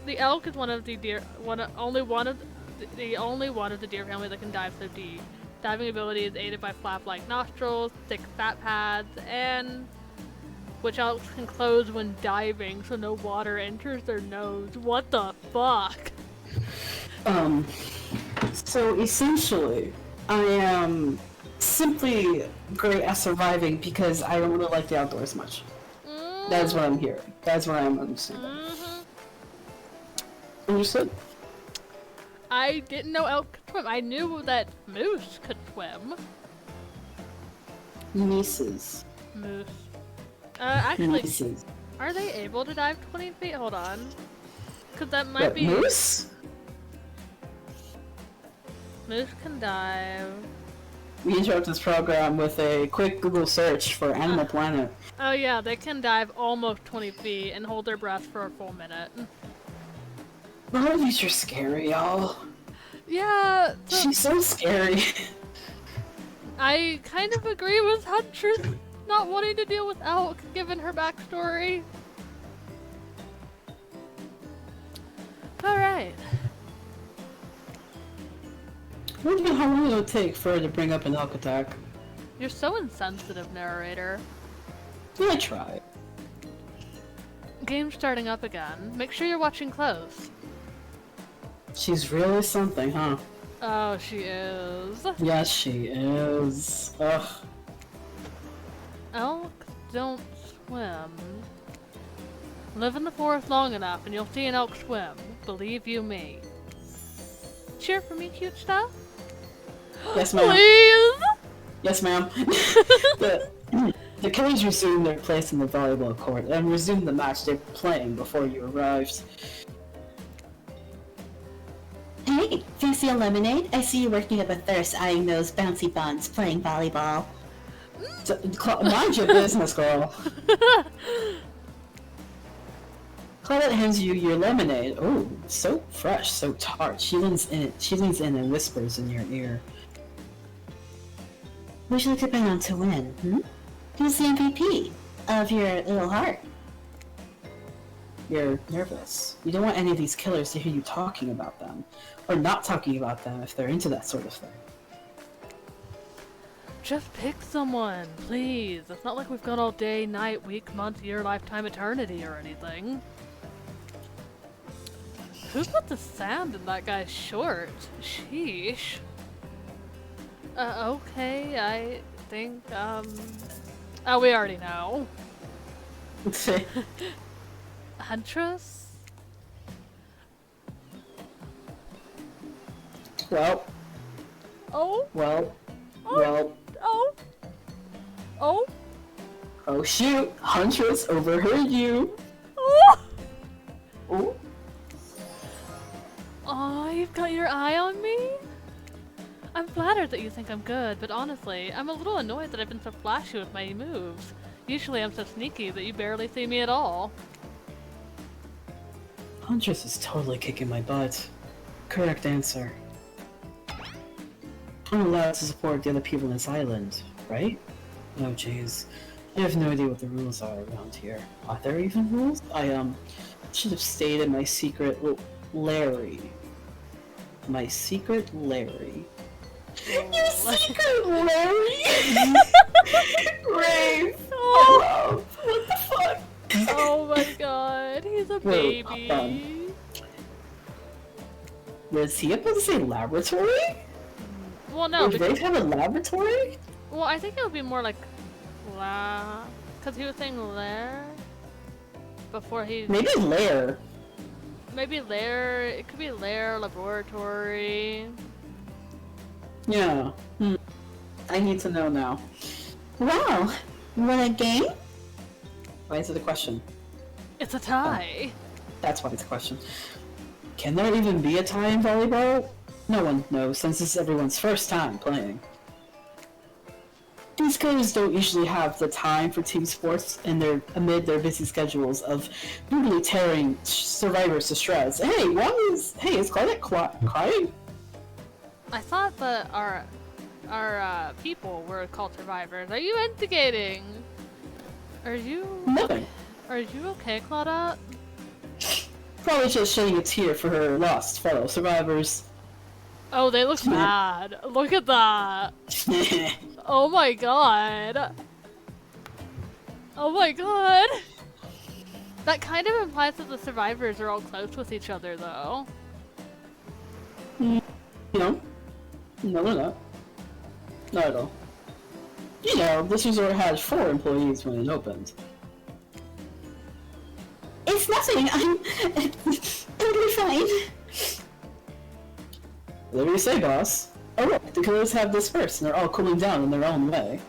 Speaker 1: The elk is one of the only one of the deer family that can dive so deep. Diving ability is aided by flap-like nostrils, thick fat pads, and which elks can close when diving so no water enters their nose. What the fuck?
Speaker 2: Um, so essentially, I am simply great at surviving because I don't really like the outdoors much. That's what I'm hearing. That's what I'm understanding.
Speaker 1: Mm-hmm.
Speaker 2: Understood?
Speaker 1: I didn't know elk could swim. I knew that moose could swim.
Speaker 2: Nieces.
Speaker 1: Moose. Actually,
Speaker 2: Nieces.
Speaker 1: are they able to dive 20 feet? Hold on. Cause that might
Speaker 2: What,
Speaker 1: be...
Speaker 2: moose?
Speaker 1: Moose can dive.
Speaker 2: We interrupt this program with a quick Google search for Animal Planet.
Speaker 1: Oh yeah, they can dive almost 20 feet and hold their breath for a full minute.
Speaker 2: None of these are scary, y'all.
Speaker 1: Yeah,
Speaker 2: She's so scary.
Speaker 1: I kind of agree with Huntress not wanting to deal with elk, given her backstory. Alright.
Speaker 2: I wonder how long it'll take for her to bring up an elk attack.
Speaker 1: You're so insensitive, narrator.
Speaker 2: Yeah, I try.
Speaker 1: Game starting up again. Make sure you're watching close.
Speaker 2: She's really something, huh?
Speaker 1: Oh, she is.
Speaker 2: Yes, she is. Ugh.
Speaker 1: Elk don't swim. Live in the forest long enough and you'll see an elk swim. Believe you me. Cheer for me, cute stuff?
Speaker 2: Yes, ma'am.
Speaker 1: Please!
Speaker 2: Yes, ma'am. The killers resumed their place in the volleyball court and resumed the match they were playing before you arrived.
Speaker 3: Hey, fancy a lemonade? I see you working up a thirst eyeing those bouncy buns playing volleyball.
Speaker 2: Mind your business, girl. Claudette hands you your lemonade. Oh, so fresh, so tart. She leans in and whispers in your ear.
Speaker 3: Which you look depend on to win, hmm? Who's the MVP of your little heart?
Speaker 2: You're nervous. You don't want any of these killers to hear you talking about them. Or not talking about them if they're into that sort of thing.
Speaker 1: Just pick someone, please. It's not like we've got all day, night, week, month, year, lifetime, eternity or anything. Who put the sand in that guy's short? Sheesh. Okay, I think, oh, we already know. Huntress?
Speaker 2: Well.
Speaker 1: Oh?
Speaker 2: Well.
Speaker 1: Oh?
Speaker 2: Well.
Speaker 1: Oh? Oh?
Speaker 2: Oh shoot! Huntress overheard you!
Speaker 1: Oh!
Speaker 2: Oh?
Speaker 1: Oh, you've got your eye on me? I'm flattered that you think I'm good, but honestly, I'm a little annoyed that I've been so flashy with my moves. Usually I'm so sneaky that you barely see me at all.
Speaker 2: Huntress is totally kicking my butt. Correct answer. I'm allowed to support the other people in this island, right? Oh jeez. I have no idea what the rules are around here. Are there even rules? I should have stayed in my secret Larry. My secret Larry. Your secret Larry? Rave!
Speaker 1: Oh.
Speaker 2: What the fuck?
Speaker 1: Oh my god, he's a
Speaker 2: Wait,
Speaker 1: baby.
Speaker 2: Was he supposed to say laboratory?
Speaker 1: Well, no,
Speaker 2: Did
Speaker 1: because,
Speaker 2: they have a laboratory?
Speaker 1: well, I think it would be more like because he was saying lair before he
Speaker 2: Maybe lair.
Speaker 1: maybe lair. It could be lair, laboratory.
Speaker 2: Yeah. I need to know now.
Speaker 3: Wow, what a game?
Speaker 2: Why is it a question?
Speaker 1: It's a tie.
Speaker 2: That's why it's a question. Can there even be a tie in volleyball? No one knows, since this is everyone's first time playing. These coaches don't usually have the time for team sports amid their busy schedules of brutally tearing survivors to shreds. Hey, is Claudette crying?
Speaker 1: I thought that our people were called survivors. Are you instigating? Are you?
Speaker 2: Nothing.
Speaker 1: Are you okay, Claudette?
Speaker 2: Probably just shedding a tear for her lost fellow survivors.
Speaker 1: Oh, they look bad. Look at that. Oh my god. Oh my god. That kind of implies that the survivors are all close with each other, though.
Speaker 2: No, no, they're not. Not at all. You know, this resort had 4 employees when it opened.
Speaker 3: It's nothing. I'm totally fine.
Speaker 2: Whatever you say, boss. Oh look, the killers have dispersed and they're all cooling down in their own way.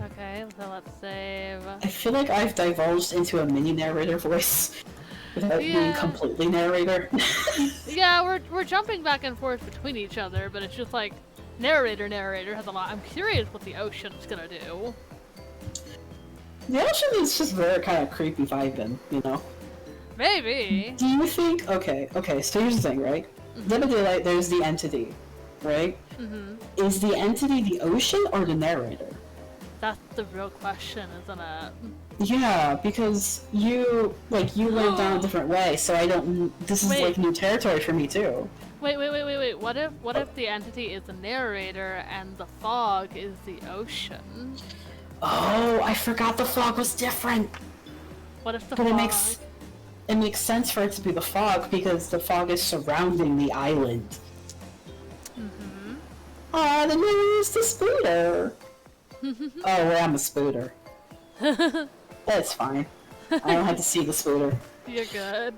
Speaker 1: Okay, so let's save.
Speaker 2: I feel like I've divulged into a mini narrator voice without being
Speaker 1: Yeah.
Speaker 2: completely narrator.
Speaker 1: Yeah, we're jumping back and forth between each other, but it's just like narrator has a lot. I'm curious what the ocean's gonna do.
Speaker 2: The ocean is just very kind of creepy vibing, you know?
Speaker 1: Maybe.
Speaker 2: Do you think... Okay, so here's the thing, right? Dead by Daylight, there's the entity, right?
Speaker 1: Mm-hmm.
Speaker 2: Is the entity the ocean or the narrator?
Speaker 1: That's the real question, isn't it?
Speaker 2: Yeah, because you went down a different way, so I don't... This is
Speaker 1: Wait.
Speaker 2: like new territory for me too.
Speaker 1: Wait. What if the entity is the narrator and the fog is the ocean?
Speaker 2: Oh, I forgot the fog was different!
Speaker 1: What if the
Speaker 2: But
Speaker 1: fog?
Speaker 2: it makes sense for it to be the fog because the fog is surrounding the island.
Speaker 1: Mm-hmm.
Speaker 2: Ah, the name is the spooter! Oh, well, I'm a spooter. That's fine. I don't have to see the spooter.
Speaker 1: You're good.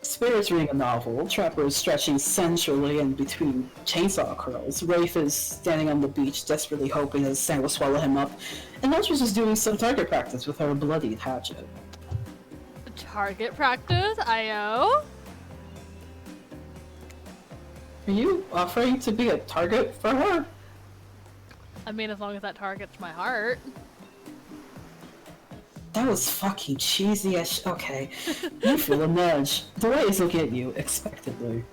Speaker 2: Spooter's reading a novel. Trapper is stretching sensually in between chainsaw curls. Rafe is standing on the beach, desperately hoping that the sand will swallow him up. And Ultra's is doing some target practice with her bloodied hatchet.
Speaker 1: Target practice, IO.
Speaker 2: Are you offering to be a target for her?
Speaker 1: I mean, as long as that targets my heart.
Speaker 2: That was fucking cheesy as okay. You feel a nudge. The rays look at you expectantly.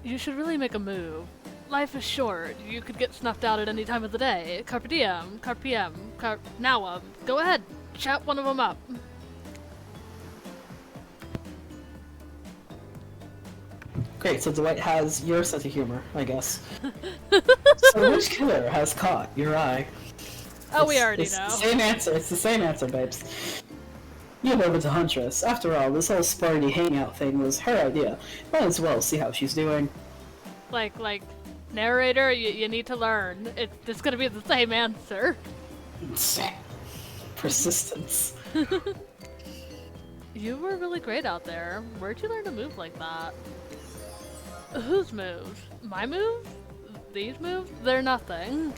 Speaker 1: You should really make a move. Life is short. You could get snuffed out at any time of the day. Carpe diem, now, go ahead. Chat one of them up.
Speaker 2: Great, so Dwight has your sense of humor, I guess. So which killer has caught your eye?
Speaker 1: Oh, we already
Speaker 2: It's
Speaker 1: know.
Speaker 2: the same answer. It's the same answer, babes. You know it's a huntress. After all, this whole Sparty hangout thing was her idea. Might as well see how she's doing.
Speaker 1: Like, narrator, you need to learn. It's gonna be the same answer.
Speaker 2: Persistence.
Speaker 1: You were really great out there. Where'd you learn to move like that? Whose moves? My moves? These moves? They're nothing.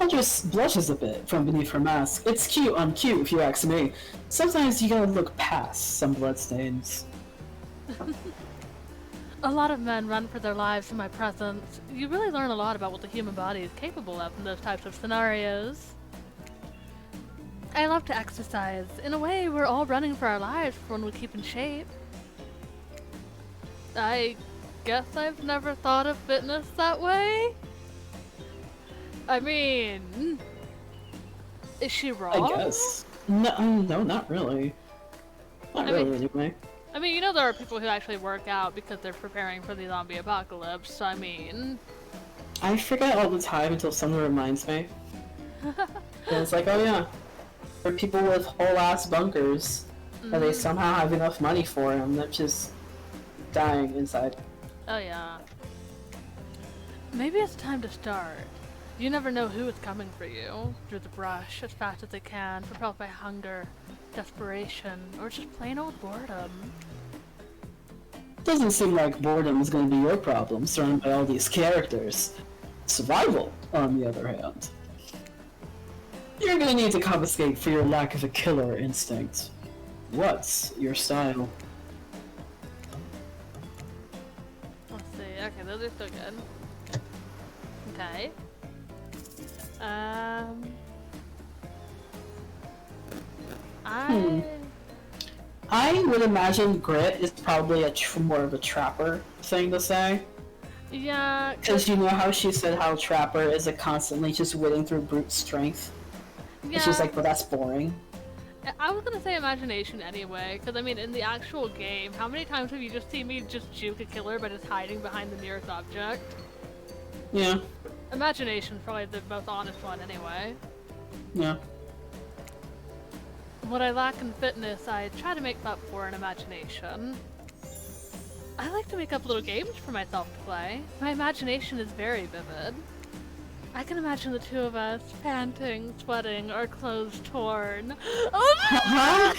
Speaker 2: Huntress blushes a bit from beneath her mask. It's cute on cute, if you ask me. Sometimes you gotta look past some bloodstains.
Speaker 1: A lot of men run for their lives in my presence. You really learn a lot about what the human body is capable of in those types of scenarios. I love to exercise. In a way, we're all running for our lives when we keep in shape. I guess I've never thought of fitness that way. I mean, is she wrong?
Speaker 2: I guess. No, not really. Not
Speaker 1: I
Speaker 2: really,
Speaker 1: mean-
Speaker 2: anyway.
Speaker 1: I mean, you know there are people who actually work out because they're preparing for the zombie apocalypse, so I mean...
Speaker 2: I forget all the time until someone reminds me. And it's like, oh yeah. There are people with whole-ass bunkers that they somehow have enough money for them. They're just dying inside.
Speaker 1: Oh yeah. Maybe it's time to start. You never know who is coming for you. Through the brush, as fast as they can, propelled by hunger, desperation, or just plain old boredom.
Speaker 2: Doesn't seem like boredom is going to be your problem, surrounded by all these characters. Survival, on the other hand. You're going to need to confiscate for your lack of a killer instinct. What's your style?
Speaker 1: Let's see. Okay, those are still good. Okay.
Speaker 2: I would imagine grit is probably more of a trapper thing to say.
Speaker 1: Yeah,
Speaker 2: Because you know how she said how trapper is a constantly just winning through brute strength?
Speaker 1: yeah.
Speaker 2: And she's like, but that's boring.
Speaker 1: I was gonna say imagination anyway, because I mean, in the actual game, how many times have you just seen me just juke a killer by just hiding behind the nearest object?
Speaker 2: Yeah,
Speaker 1: Imagination's probably the most honest one anyway.
Speaker 2: yeah.
Speaker 1: What I lack in fitness, I try to make up for in imagination. I like to make up little games for myself to play. My imagination is very vivid. I can imagine the two of us panting, sweating, our clothes torn. Oh
Speaker 2: Huh?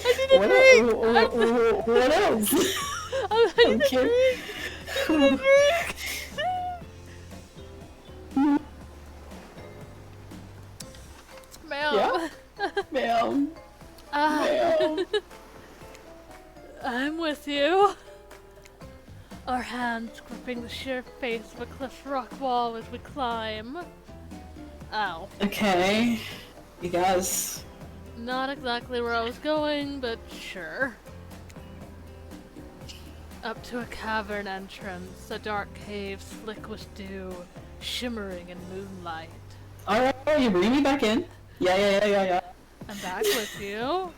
Speaker 1: I need a drink!
Speaker 2: What else?
Speaker 1: I need a
Speaker 2: Okay.
Speaker 1: drink! I need a drink! Ma'am.
Speaker 2: Yeah? Ma'am. Ma'am.
Speaker 1: I'm with you. Our hands gripping the sheer face of a cliff rock wall as we climb. Ow.
Speaker 2: Okay. You guys.
Speaker 1: Not exactly where I was going, but sure. Up to a cavern entrance, a dark cave slick with dew, shimmering in moonlight.
Speaker 2: Alright, you bring me back in. Yeah.
Speaker 1: I'm back with you.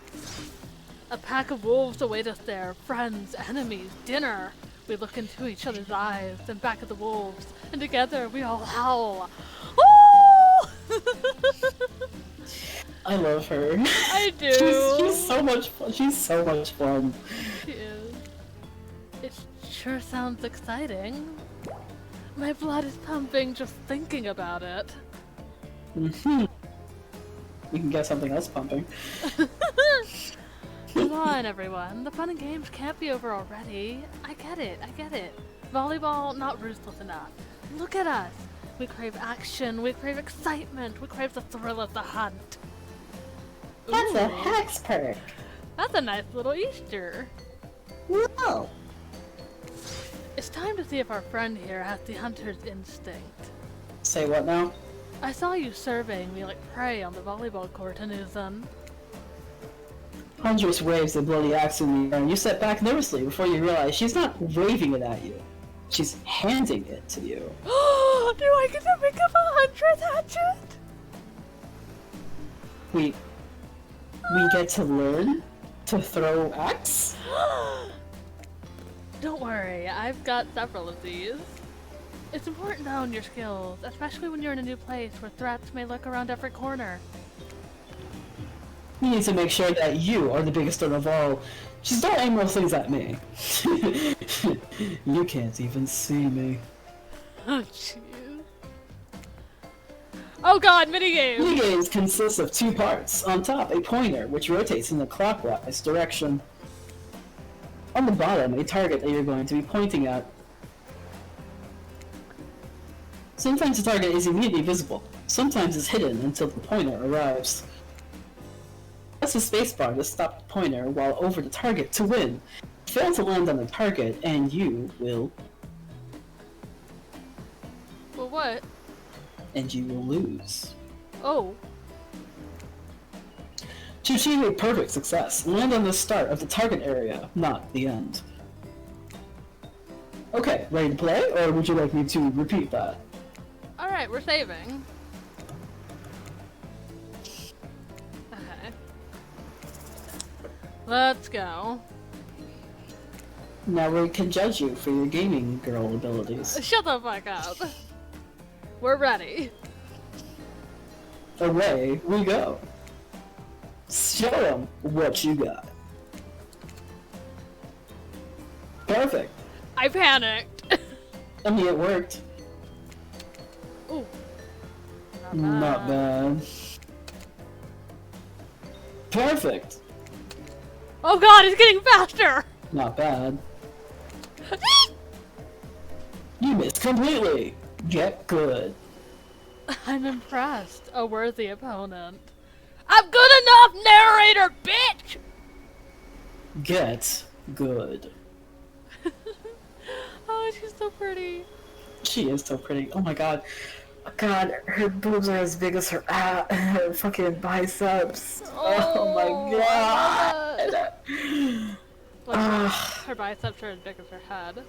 Speaker 1: A pack of wolves await us there, friends, enemies, dinner. We look into each other's eyes, then back at the wolves, and together we all howl. Ooh!
Speaker 2: I love her.
Speaker 1: I do.
Speaker 2: She's so much fun. She's so much fun.
Speaker 1: She is. It sure sounds exciting. My blood is pumping just thinking about it.
Speaker 2: Mm-hmm. We can get something else pumping.
Speaker 1: Come on, everyone. The fun and games can't be over already. I get it. Volleyball, not ruthless enough. Look at us. We crave action. We crave excitement. We crave the thrill of the hunt.
Speaker 3: That's a
Speaker 1: Ooh,
Speaker 3: hex perk.
Speaker 1: That's a nice little Easter.
Speaker 3: Whoa.
Speaker 1: It's time to see if our friend here has the hunter's instinct.
Speaker 2: Say what now?
Speaker 1: I saw you surveying me like prey on the volleyball court, Anuzan.
Speaker 2: Huntress waves the bloody axe in the air, and you step back nervously before you realize she's not waving it at you. She's handing it to you.
Speaker 1: Do I get to pick up a hunter's hatchet?
Speaker 2: We get to learn to throw axe?
Speaker 1: Don't worry, I've got several of these. It's important to hone your skills, especially when you're in a new place where threats may lurk around every corner.
Speaker 2: You need to make sure that you are the biggest threat of all. Just don't aim those things at me. You can't even see me.
Speaker 1: Oh, jeez. Oh god, minigame!
Speaker 2: Minigames consist of two parts. On top, a pointer, which rotates in the clockwise direction. On the bottom, a target that you're going to be pointing at. Sometimes the target is immediately visible. Sometimes it's hidden until the pointer arrives. Press the spacebar to stop the pointer while over the target to win. Fail to land on the target, and you will...
Speaker 1: Well, what?
Speaker 2: and you will lose.
Speaker 1: Oh.
Speaker 2: To achieve a perfect success, land on the start of the target area, not the end. Okay, ready to play, or would you like me to repeat that?
Speaker 1: Alright, we're saving. Okay. Let's go.
Speaker 2: Now we can judge you for your gaming girl abilities.
Speaker 1: Shut the fuck up. We're ready.
Speaker 2: Away we go. Show them what you got. Perfect.
Speaker 1: I panicked.
Speaker 2: I mean, it worked.
Speaker 1: Ooh.
Speaker 2: Not bad. Perfect.
Speaker 1: Oh god, it's getting faster!
Speaker 2: Not bad. You missed completely. Get good.
Speaker 1: I'm impressed. A worthy opponent. I'm good enough, narrator, bitch!
Speaker 2: Get good.
Speaker 1: Oh, she's so pretty.
Speaker 2: She is so pretty. Oh my god. God, her boobs are as big as her her fucking biceps. Oh my god.
Speaker 1: Like, her biceps are as big as her head.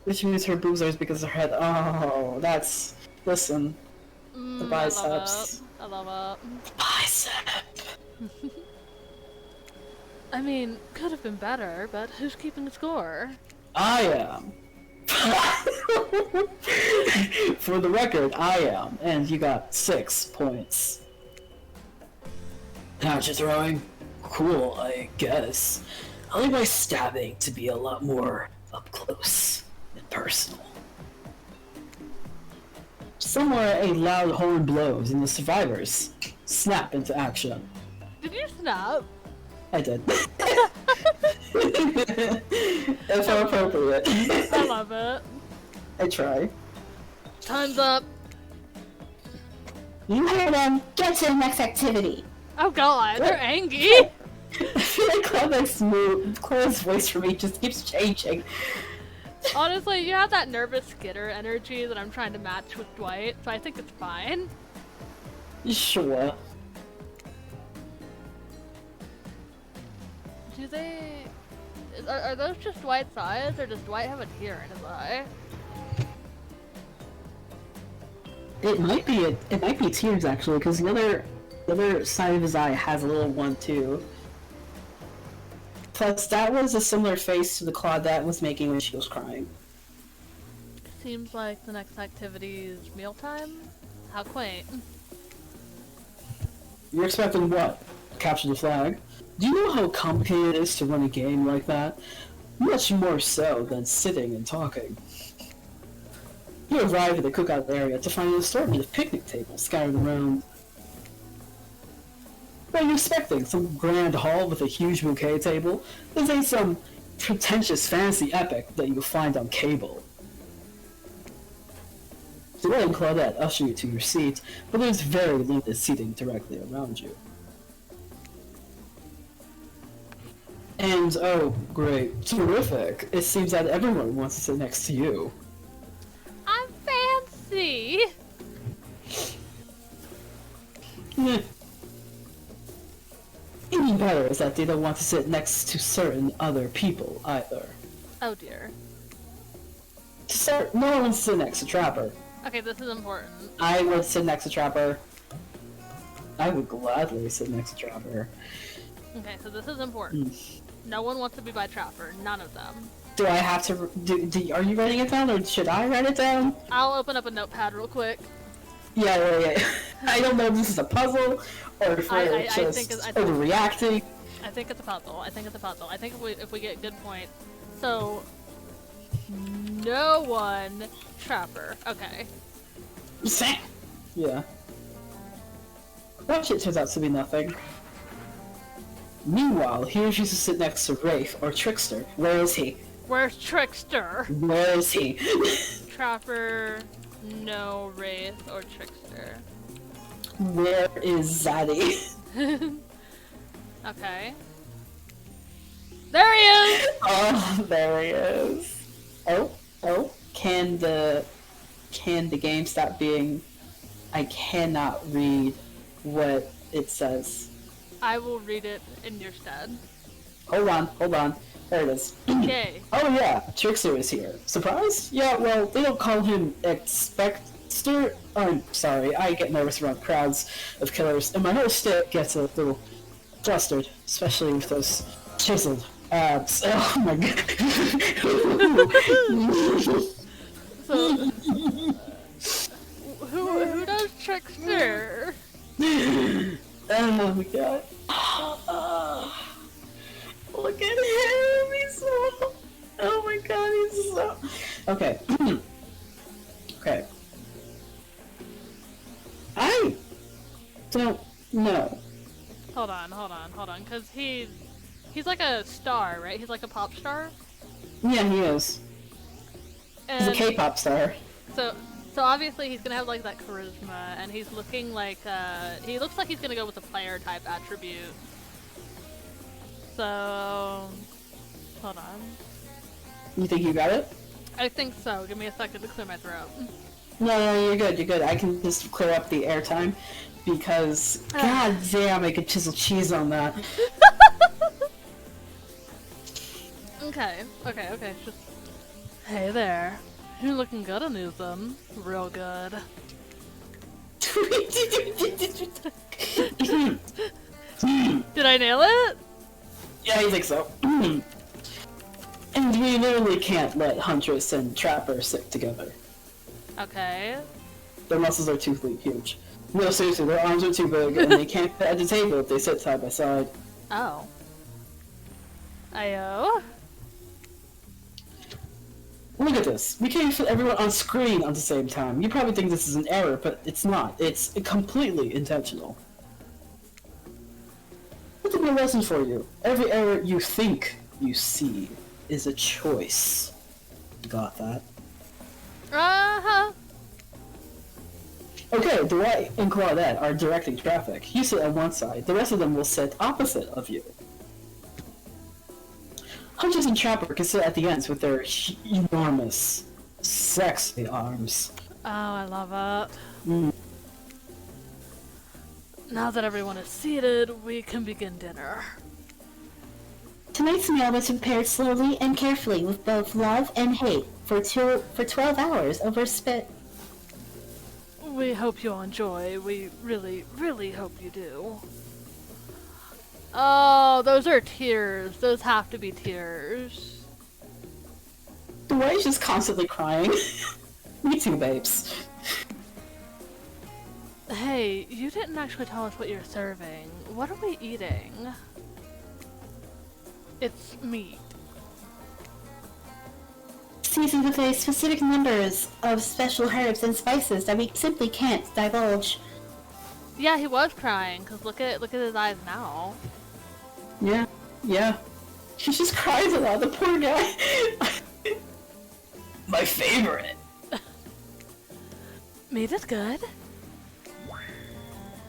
Speaker 2: Which means her boobs are as big as her head. Oh, that's... Listen. The biceps.
Speaker 1: I love it.
Speaker 2: Bicep.
Speaker 1: I mean, could have been better, but who's keeping score?
Speaker 2: I am. For the record, I am. And you got 6 points. Not you throwing? Cool, I guess. I like my stabbing to be a lot more up close and personal. Somewhere a loud horn blows and the survivors snap into action.
Speaker 1: Did you snap?
Speaker 2: I did. If appropriate.
Speaker 1: I love it.
Speaker 2: I try.
Speaker 1: Time's up.
Speaker 3: You hear them. Get to the next activity.
Speaker 1: Oh god, they're angry.
Speaker 2: I feel like Claude's voice for me just keeps changing.
Speaker 1: Honestly, you have that nervous skitter energy that I'm trying to match with Dwight, so I think it's fine.
Speaker 2: Sure.
Speaker 1: Do they... Are those just Dwight's eyes, or does Dwight have a tear in his eye?
Speaker 2: It might be tears actually, because the other side of his eye has a little one too. Plus, that was a similar face to the Claudette was making when she was crying.
Speaker 1: Seems like the next activity is mealtime? How quaint.
Speaker 2: You're expecting what? Capture the flag? Do you know how complicated it is to run a game like that? Much more so than sitting and talking. You arrive at the cookout area to find an assortment of picnic tables scattered around. What are you expecting? Some grand hall with a huge bouquet table? This ain't some pretentious fantasy epic that you'll find on cable. Dwight and Claudette usher you to your seat, but there's very limited seating directly around you. And, oh, great, terrific. It seems that everyone wants to sit next to you.
Speaker 1: I'm fancy!
Speaker 2: Meh. Even better is that they don't want to sit next to certain other people, either.
Speaker 1: Oh dear.
Speaker 2: To start, no one wants to sit next to Trapper.
Speaker 1: Okay, this is important.
Speaker 2: I would sit next to Trapper. I would gladly sit next to Trapper.
Speaker 1: Okay, so this is important. No one wants to be by Trapper. None of them.
Speaker 2: Do I have to... are you writing it down, or should I write it down?
Speaker 1: I'll open up a notepad real quick.
Speaker 2: Yeah. I don't know if this is a puzzle, or if we're just overreacting.
Speaker 1: I think it's a puzzle. I think if we get good points. So... No one... Trapper. Okay.
Speaker 2: Yeah. That shit turns out to be nothing. Meanwhile, here she used to sit next to Wraith, or Trickster. Where is he?
Speaker 1: Where's Trickster?
Speaker 2: Where is he?
Speaker 1: Trapper, no Wraith or Trickster.
Speaker 2: Where is Zaddy?
Speaker 1: Okay. There he is!
Speaker 2: Oh, there he is. Oh. Can the game stop being... I cannot read what it says.
Speaker 1: I will read it in your stead.
Speaker 2: Hold on. There it is.
Speaker 1: Okay.
Speaker 2: Oh yeah, Trickster is here. Surprise? Yeah, well, they don't call him Expector. I'm sorry, I get nervous around crowds of killers, and my whole stick gets a little flustered, especially with those chiseled abs. Oh my god.
Speaker 1: So, who does Trickster?
Speaker 2: Oh my god. Look at him, he's so... Oh my god, he's so... Okay. Okay. I don't know.
Speaker 1: Hold on, because he's like a star, right? He's like a pop star?
Speaker 2: Yeah, he is. He's a
Speaker 1: And
Speaker 2: K-pop star.
Speaker 1: so obviously he's gonna have like that charisma, and he's looking like he looks like he's gonna go with the player type attribute. So hold on.
Speaker 2: You think you got it?
Speaker 1: I think so. Give me a second to clear my throat.
Speaker 2: No, you're good. I can just clear up the airtime because god damn, I could chisel cheese on that.
Speaker 1: Okay. Just hey there. You're looking good on these real good. Did I nail it?
Speaker 2: Yeah, I think so. And we literally can't let Huntress and Trapper sit together.
Speaker 1: Okay.
Speaker 2: Their muscles are too huge. No, seriously, their arms are too big and they can't fit at the table if they sit side by side.
Speaker 1: Oh. Ayo.
Speaker 2: Look at this. We can't fit everyone on screen at the same time. You probably think this is an error, but it's not. It's completely intentional. Look at my lesson for you. Every error you think you see is a choice. Got that?
Speaker 1: Uh-huh.
Speaker 2: Okay, Dwight and Claudette are directing traffic. You sit on one side. The rest of them will sit opposite of you. Huntress and Trapper can sit at the ends with their enormous, sexy arms.
Speaker 1: Oh, I love it.
Speaker 2: Mm.
Speaker 1: Now that everyone is seated, we can begin dinner.
Speaker 3: Tonight's meal was prepared slowly and carefully with both love and hate for 12 hours over spit.
Speaker 1: We hope you all enjoy. We really, really hope you do. Oh, those are tears. Those have to be tears.
Speaker 2: Dwight's just constantly crying. Me too, babes.
Speaker 1: Hey, you didn't actually tell us what you're serving. What are we eating? It's meat.
Speaker 3: Seasoned with a specific numbers of special herbs and spices that we simply can't divulge.
Speaker 1: Yeah, he was crying, cause look at his eyes now.
Speaker 2: Yeah. She just cries a lot, the poor guy. My favorite.
Speaker 1: Meat is good.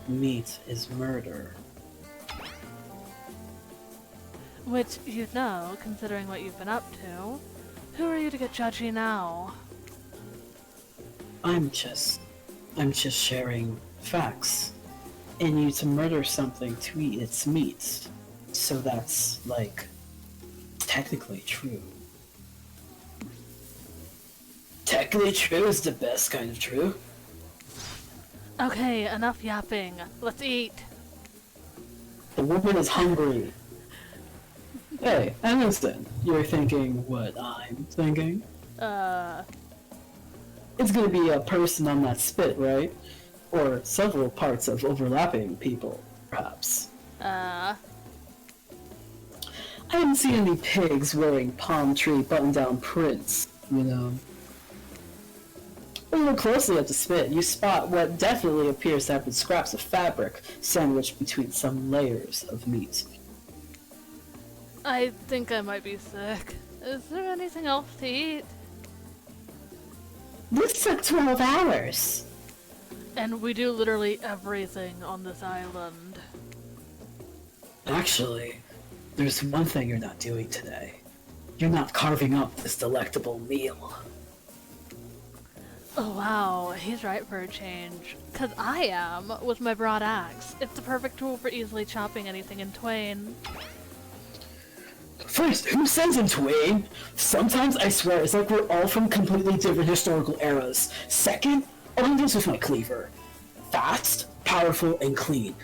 Speaker 2: Meat is murder.
Speaker 1: Which you'd know, considering what you've been up to. Who are you to get judgy now?
Speaker 2: I'm just sharing facts. And you to murder something to eat its meat. So that's, like, technically true. Technically true is the best kind of true.
Speaker 1: Okay, enough yapping. Let's eat.
Speaker 2: The woman is hungry. Hey, Aniston, you're thinking what I'm thinking? It's gonna be a person on that spit, right? Or several parts of overlapping people, perhaps. I haven't seen any pigs wearing palm tree button-down prints, you know. When you look closely at the spit, you spot what definitely appears to have been scraps of fabric sandwiched between some layers of meat.
Speaker 1: I think I might be sick. Is there anything else to eat?
Speaker 3: This took 12 hours.
Speaker 1: And we do literally everything on this island.
Speaker 2: Actually, there's one thing you're not doing today. You're not carving up this delectable meal.
Speaker 1: Oh wow, he's right for a change. 'Cause I am, with my broad axe. It's the perfect tool for easily chopping anything in twain.
Speaker 2: First, who says in twain? Sometimes I swear it's like we're all from completely different historical eras. Second, I'll do this with my cleaver. Fast, powerful, and clean.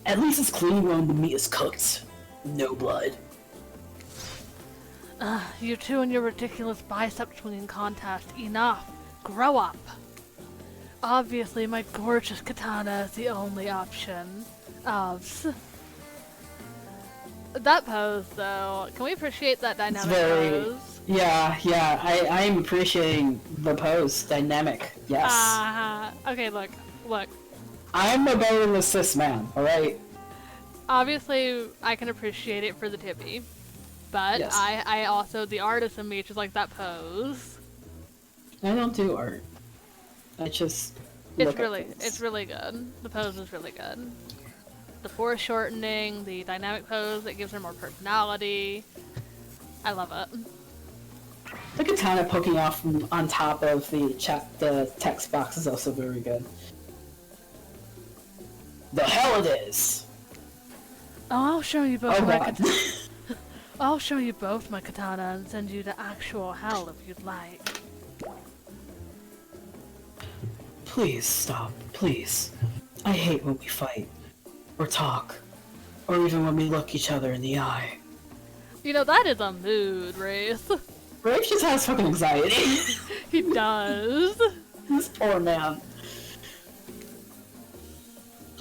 Speaker 2: At least it's clean when the meat is cooked. No blood.
Speaker 1: You two and your ridiculous bicep swinging contest. Enough. Grow up. Obviously, my gorgeous katana is the only option. That pose, though. Can we appreciate that dynamic pose?
Speaker 2: Yeah, I am appreciating the pose. Dynamic, yes.
Speaker 1: Okay, look.
Speaker 2: I'm a better than a cis man, alright?
Speaker 1: Obviously, I can appreciate it for the tibby. But
Speaker 2: Yes.
Speaker 1: I also, the artist in me just like that pose.
Speaker 2: I don't do art. I just
Speaker 1: It's really good. The pose is really good. The foreshortening, the dynamic pose that gives her more personality. I love it.
Speaker 2: The katana poking off from on top of the text box is also very good. The hell it is!
Speaker 1: Oh, I'll show you both
Speaker 2: Oh
Speaker 1: my
Speaker 2: god.
Speaker 1: katana. I'll show you both my katana and send you to actual hell if you'd like.
Speaker 2: Please stop, please. I hate when we fight, or talk, or even when we look each other in the eye.
Speaker 1: You know, that is a mood, Wraith.
Speaker 2: Rafe just has fucking anxiety.
Speaker 1: He does.
Speaker 2: This poor man.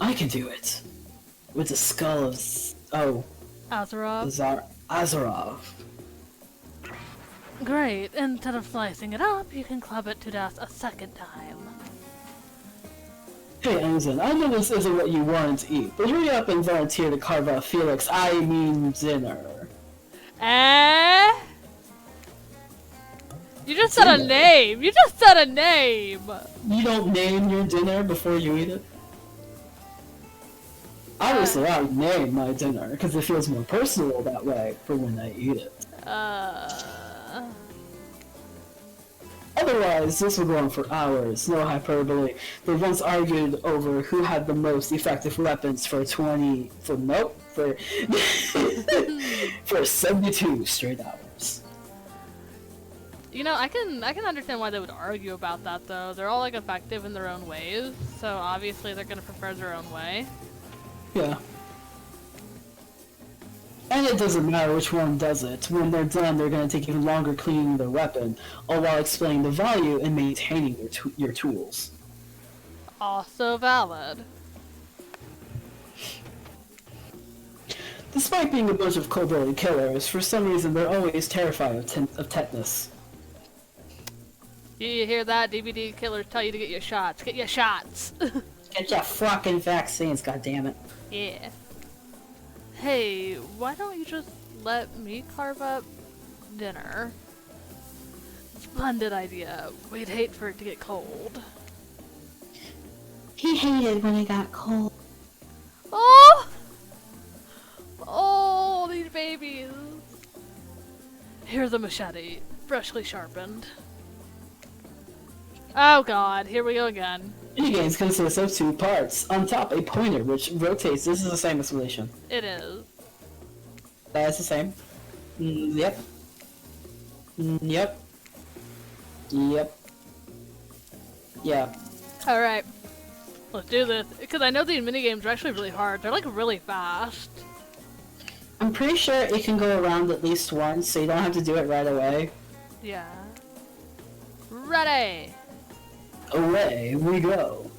Speaker 2: I can do it. With the skull of
Speaker 1: Azarov.
Speaker 2: Azarov.
Speaker 1: Great. Instead of slicing it up, you can club it to death a second time.
Speaker 2: Hey, Ensign, I know this isn't what you wanted to eat, but hurry up and volunteer to carve out Felix, dinner.
Speaker 1: Eh? You just said a name! You just said a name!
Speaker 2: You don't name your dinner before you eat it? Obviously, I would name my dinner, because it feels more personal that way for when I eat it. Otherwise, this will go on for hours, no hyperbole. They once argued over who had the most effective weapons for 72 straight hours.
Speaker 1: You know, I can understand why they would argue about that, though. They're all, like, effective in their own ways, so obviously they're gonna prefer their own way.
Speaker 2: Yeah. And it doesn't matter which one does it. When they're done, they're going to take even longer cleaning their weapon, all while explaining the value in maintaining your tools.
Speaker 1: Also valid.
Speaker 2: Despite being a bunch of cold-blooded killers, for some reason they're always terrified of tetanus.
Speaker 1: You hear that? DVD killers tell you to get your shots. Get your shots!
Speaker 2: Get your fucking vaccines, goddammit.
Speaker 1: Yeah. Hey, why don't you just let me carve up dinner? Splendid idea. We'd hate for it to get cold.
Speaker 3: He hated when it got cold.
Speaker 1: Oh! Oh, these babies. Here's a machete, freshly sharpened. Oh god, here we go again.
Speaker 2: Minigames consist of two parts. On top, a pointer which rotates. This is the same explanation.
Speaker 1: It is.
Speaker 2: That's the same. Yep. Yep. Yep. Yeah.
Speaker 1: Alright. Let's do this. Because I know these minigames are actually really hard. They're like really fast.
Speaker 2: I'm pretty sure it can go around at least once, so you don't have to do it right away.
Speaker 1: Yeah. Ready!
Speaker 2: Away we go.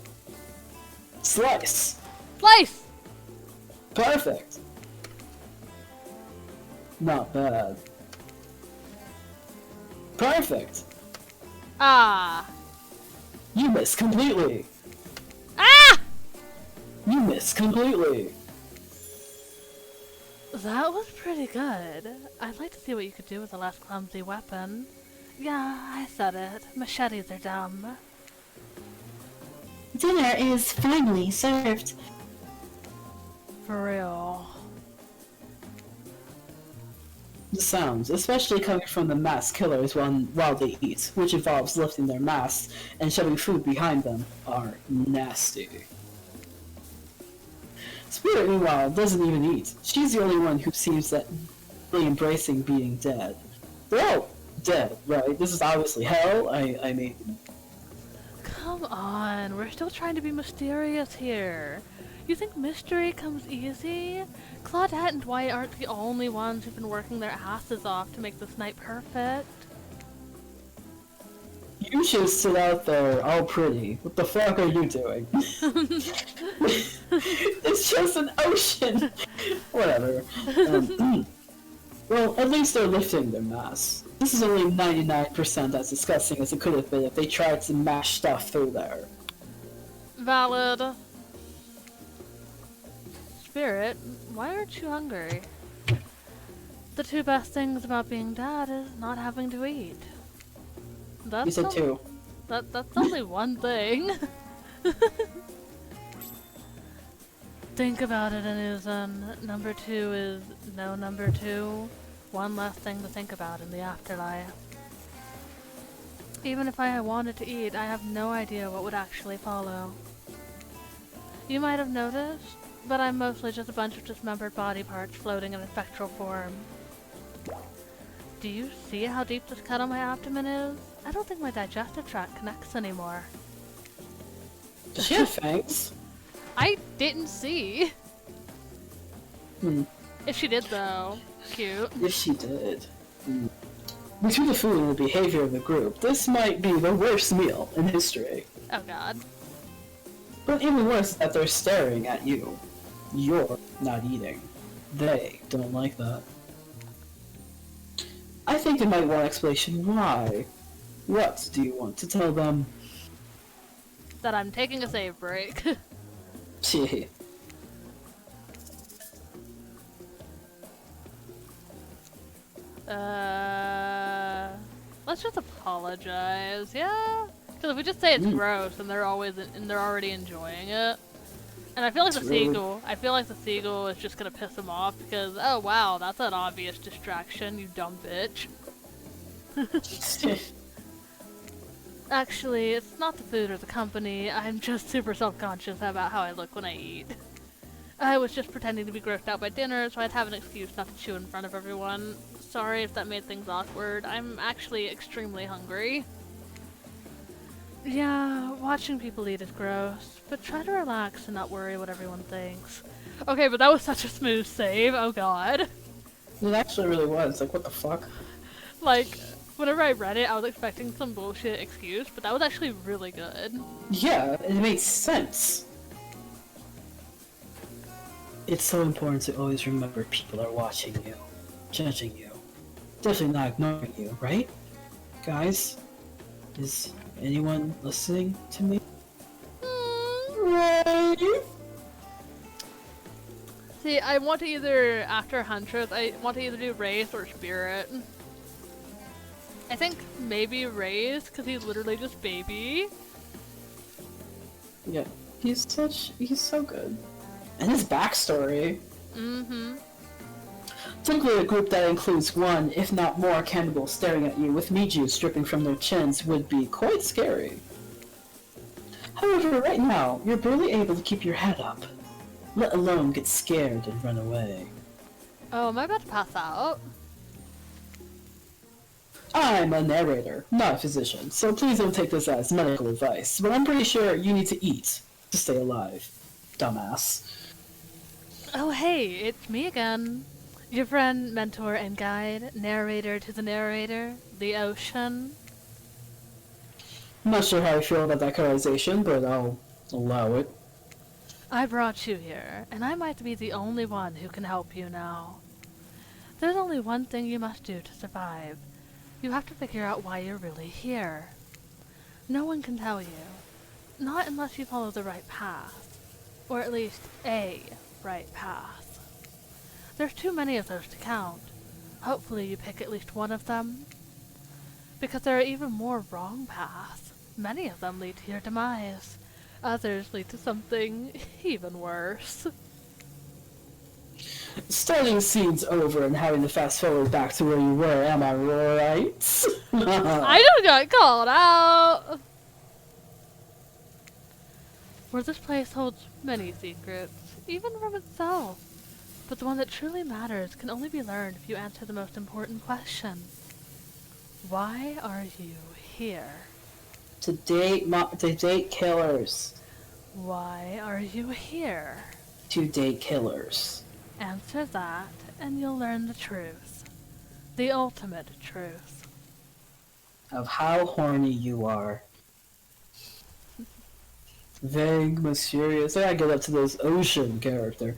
Speaker 2: Slice.
Speaker 1: Slice!
Speaker 2: Perfect. Not bad. Perfect.
Speaker 1: Ah!
Speaker 2: You missed completely.
Speaker 1: Ah!
Speaker 2: You missed completely.
Speaker 1: That was pretty good. I'd like to see what you could do with a less clumsy weapon. Yeah, I said it. Machetes are dumb.
Speaker 3: Dinner is finally served.
Speaker 1: For real.
Speaker 2: The sounds, especially coming from the masked killers while they eat, which involves lifting their masks and shoving food behind them, are nasty. Spirit, meanwhile, doesn't even eat. She's the only one who seems that really embracing being dead. They're all dead, right? This is obviously hell. I mean...
Speaker 1: Come on, we're still trying to be mysterious here. You think mystery comes easy? Claudette and Dwight aren't the only ones who've been working their asses off to make this night perfect.
Speaker 2: You should sit out there all pretty. What the fuck are you doing? It's just an ocean! Whatever. Well, at least they're lifting their masks. This is only 99% as disgusting as it could have been if they tried to mash stuff through there.
Speaker 1: Valid. Spirit, why aren't you hungry? The two best things about being dead is not having to eat. That's
Speaker 2: You said two.
Speaker 1: That's only one thing. Think about it, Anuzen. Number 2 is no number 2. One less thing to think about in the afterlife. Even if I wanted to eat, I have no idea what would actually follow. You might have noticed, but I'm mostly just a bunch of dismembered body parts floating in a spectral form. Do you see how deep this cut on my abdomen is? I don't think my digestive tract connects anymore.
Speaker 2: Does she have fangs?
Speaker 1: I didn't see. If she did, though. Cute.
Speaker 2: If she did. Between the food and the behavior of the group, this might be the worst meal in history.
Speaker 1: Oh god.
Speaker 2: But even worse is that they're staring at you. You're not eating. They don't like that. I think they might want explanation why. What do you want to tell them?
Speaker 1: That I'm taking a save break.
Speaker 2: Gee.
Speaker 1: Let's just apologize, yeah? Because if we just say it's gross, and they're already enjoying it. And I feel like I feel like the seagull is just gonna piss him off because, oh wow, that's an obvious distraction, you dumb bitch. Actually, it's not the food or the company, I'm just super self-conscious about how I look when I eat. I was just pretending to be grossed out by dinner, so I'd have an excuse not to chew in front of everyone. Sorry if that made things awkward, I'm actually extremely hungry. Yeah, watching people eat is gross, but try to relax and not worry what everyone thinks. Okay, but that was such a smooth save, oh god.
Speaker 2: It actually really was. Like, what the fuck?
Speaker 1: Like, whenever I read it, I was expecting some bullshit excuse, but that was actually really good.
Speaker 2: Yeah, it makes sense. It's so important to always remember people are watching you, judging you, definitely not ignoring you, right? Guys, is anyone listening to me? Right?
Speaker 1: See, I want to either, after Huntress, I want to either do Wraith or Spirit. I think maybe Wraith, because he's literally just baby.
Speaker 2: Yeah, he's so good. And his backstory.
Speaker 1: Mm-hmm.
Speaker 2: Typically a group that includes one, if not more, cannibals staring at you with meat juice dripping from their chins would be quite scary. However, right now, you're barely able to keep your head up, let alone get scared and run away.
Speaker 1: Oh, am I about to pass out?
Speaker 2: I'm a narrator, not a physician, so please don't take this as medical advice, but I'm pretty sure you need to eat to stay alive, dumbass.
Speaker 1: Oh hey, it's me again. Your friend, mentor, and guide, narrator to the narrator, the ocean.
Speaker 2: I'm not sure how I feel about that characterization, but I'll allow it.
Speaker 1: I brought you here, and I might be the only one who can help you now. There's only one thing you must do to survive. You have to figure out why you're really here. No one can tell you. Not unless you follow the right path. Or at least a right path. There's too many of those to count. Hopefully you pick at least one of them. Because there are even more wrong paths. Many of them lead to your demise. Others lead to something even worse.
Speaker 2: Starting scene's over and having to fast forward back to where you were, am I right?
Speaker 1: I just got called out! Where this place holds many secrets, even from itself. But the one that truly matters can only be learned if you answer the most important question. Why are you here?
Speaker 2: To date killers.
Speaker 1: Why are you here?
Speaker 2: To date killers.
Speaker 1: Answer that, and you'll learn the truth. The ultimate truth.
Speaker 2: Of how horny you are. Vague, mysterious. I get up to this ocean character.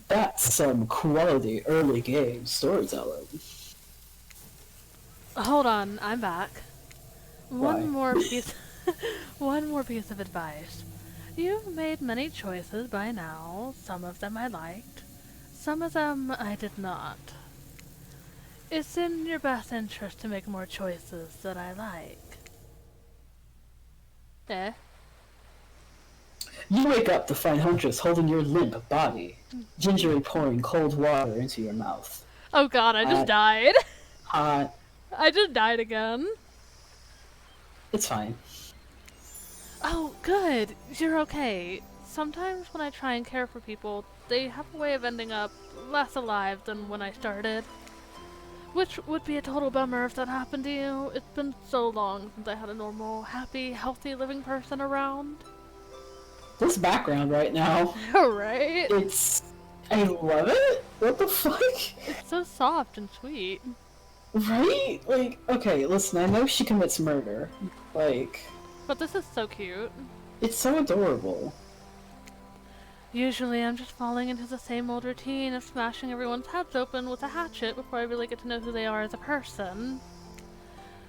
Speaker 2: That's some quality early game storytelling.
Speaker 1: Hold on, I'm back.
Speaker 2: Why?
Speaker 1: One more piece of advice. You've made many choices by now. Some of them I liked. Some of them I did not. It's in your best interest to make more choices that I like. Eh?
Speaker 2: You wake up to find Huntress holding your limp body, gingerly pouring cold water into your mouth.
Speaker 1: Oh god, I just died.
Speaker 2: Hot.
Speaker 1: I just died again.
Speaker 2: It's fine.
Speaker 1: Oh, good. You're okay. Sometimes when I try and care for people, they have a way of ending up less alive than when I started. Which would be a total bummer if that happened to you. It's been so long since I had a normal, happy, healthy living person around.
Speaker 2: This background right now,
Speaker 1: Right?
Speaker 2: I love it? What the fuck?
Speaker 1: It's so soft and sweet.
Speaker 2: Right? Like, okay, listen, I know she commits murder. Like,
Speaker 1: But this is so cute.
Speaker 2: it's so adorable.
Speaker 1: Usually I'm just falling into the same old routine of smashing everyone's heads open with a hatchet before I really get to know who they are as a person.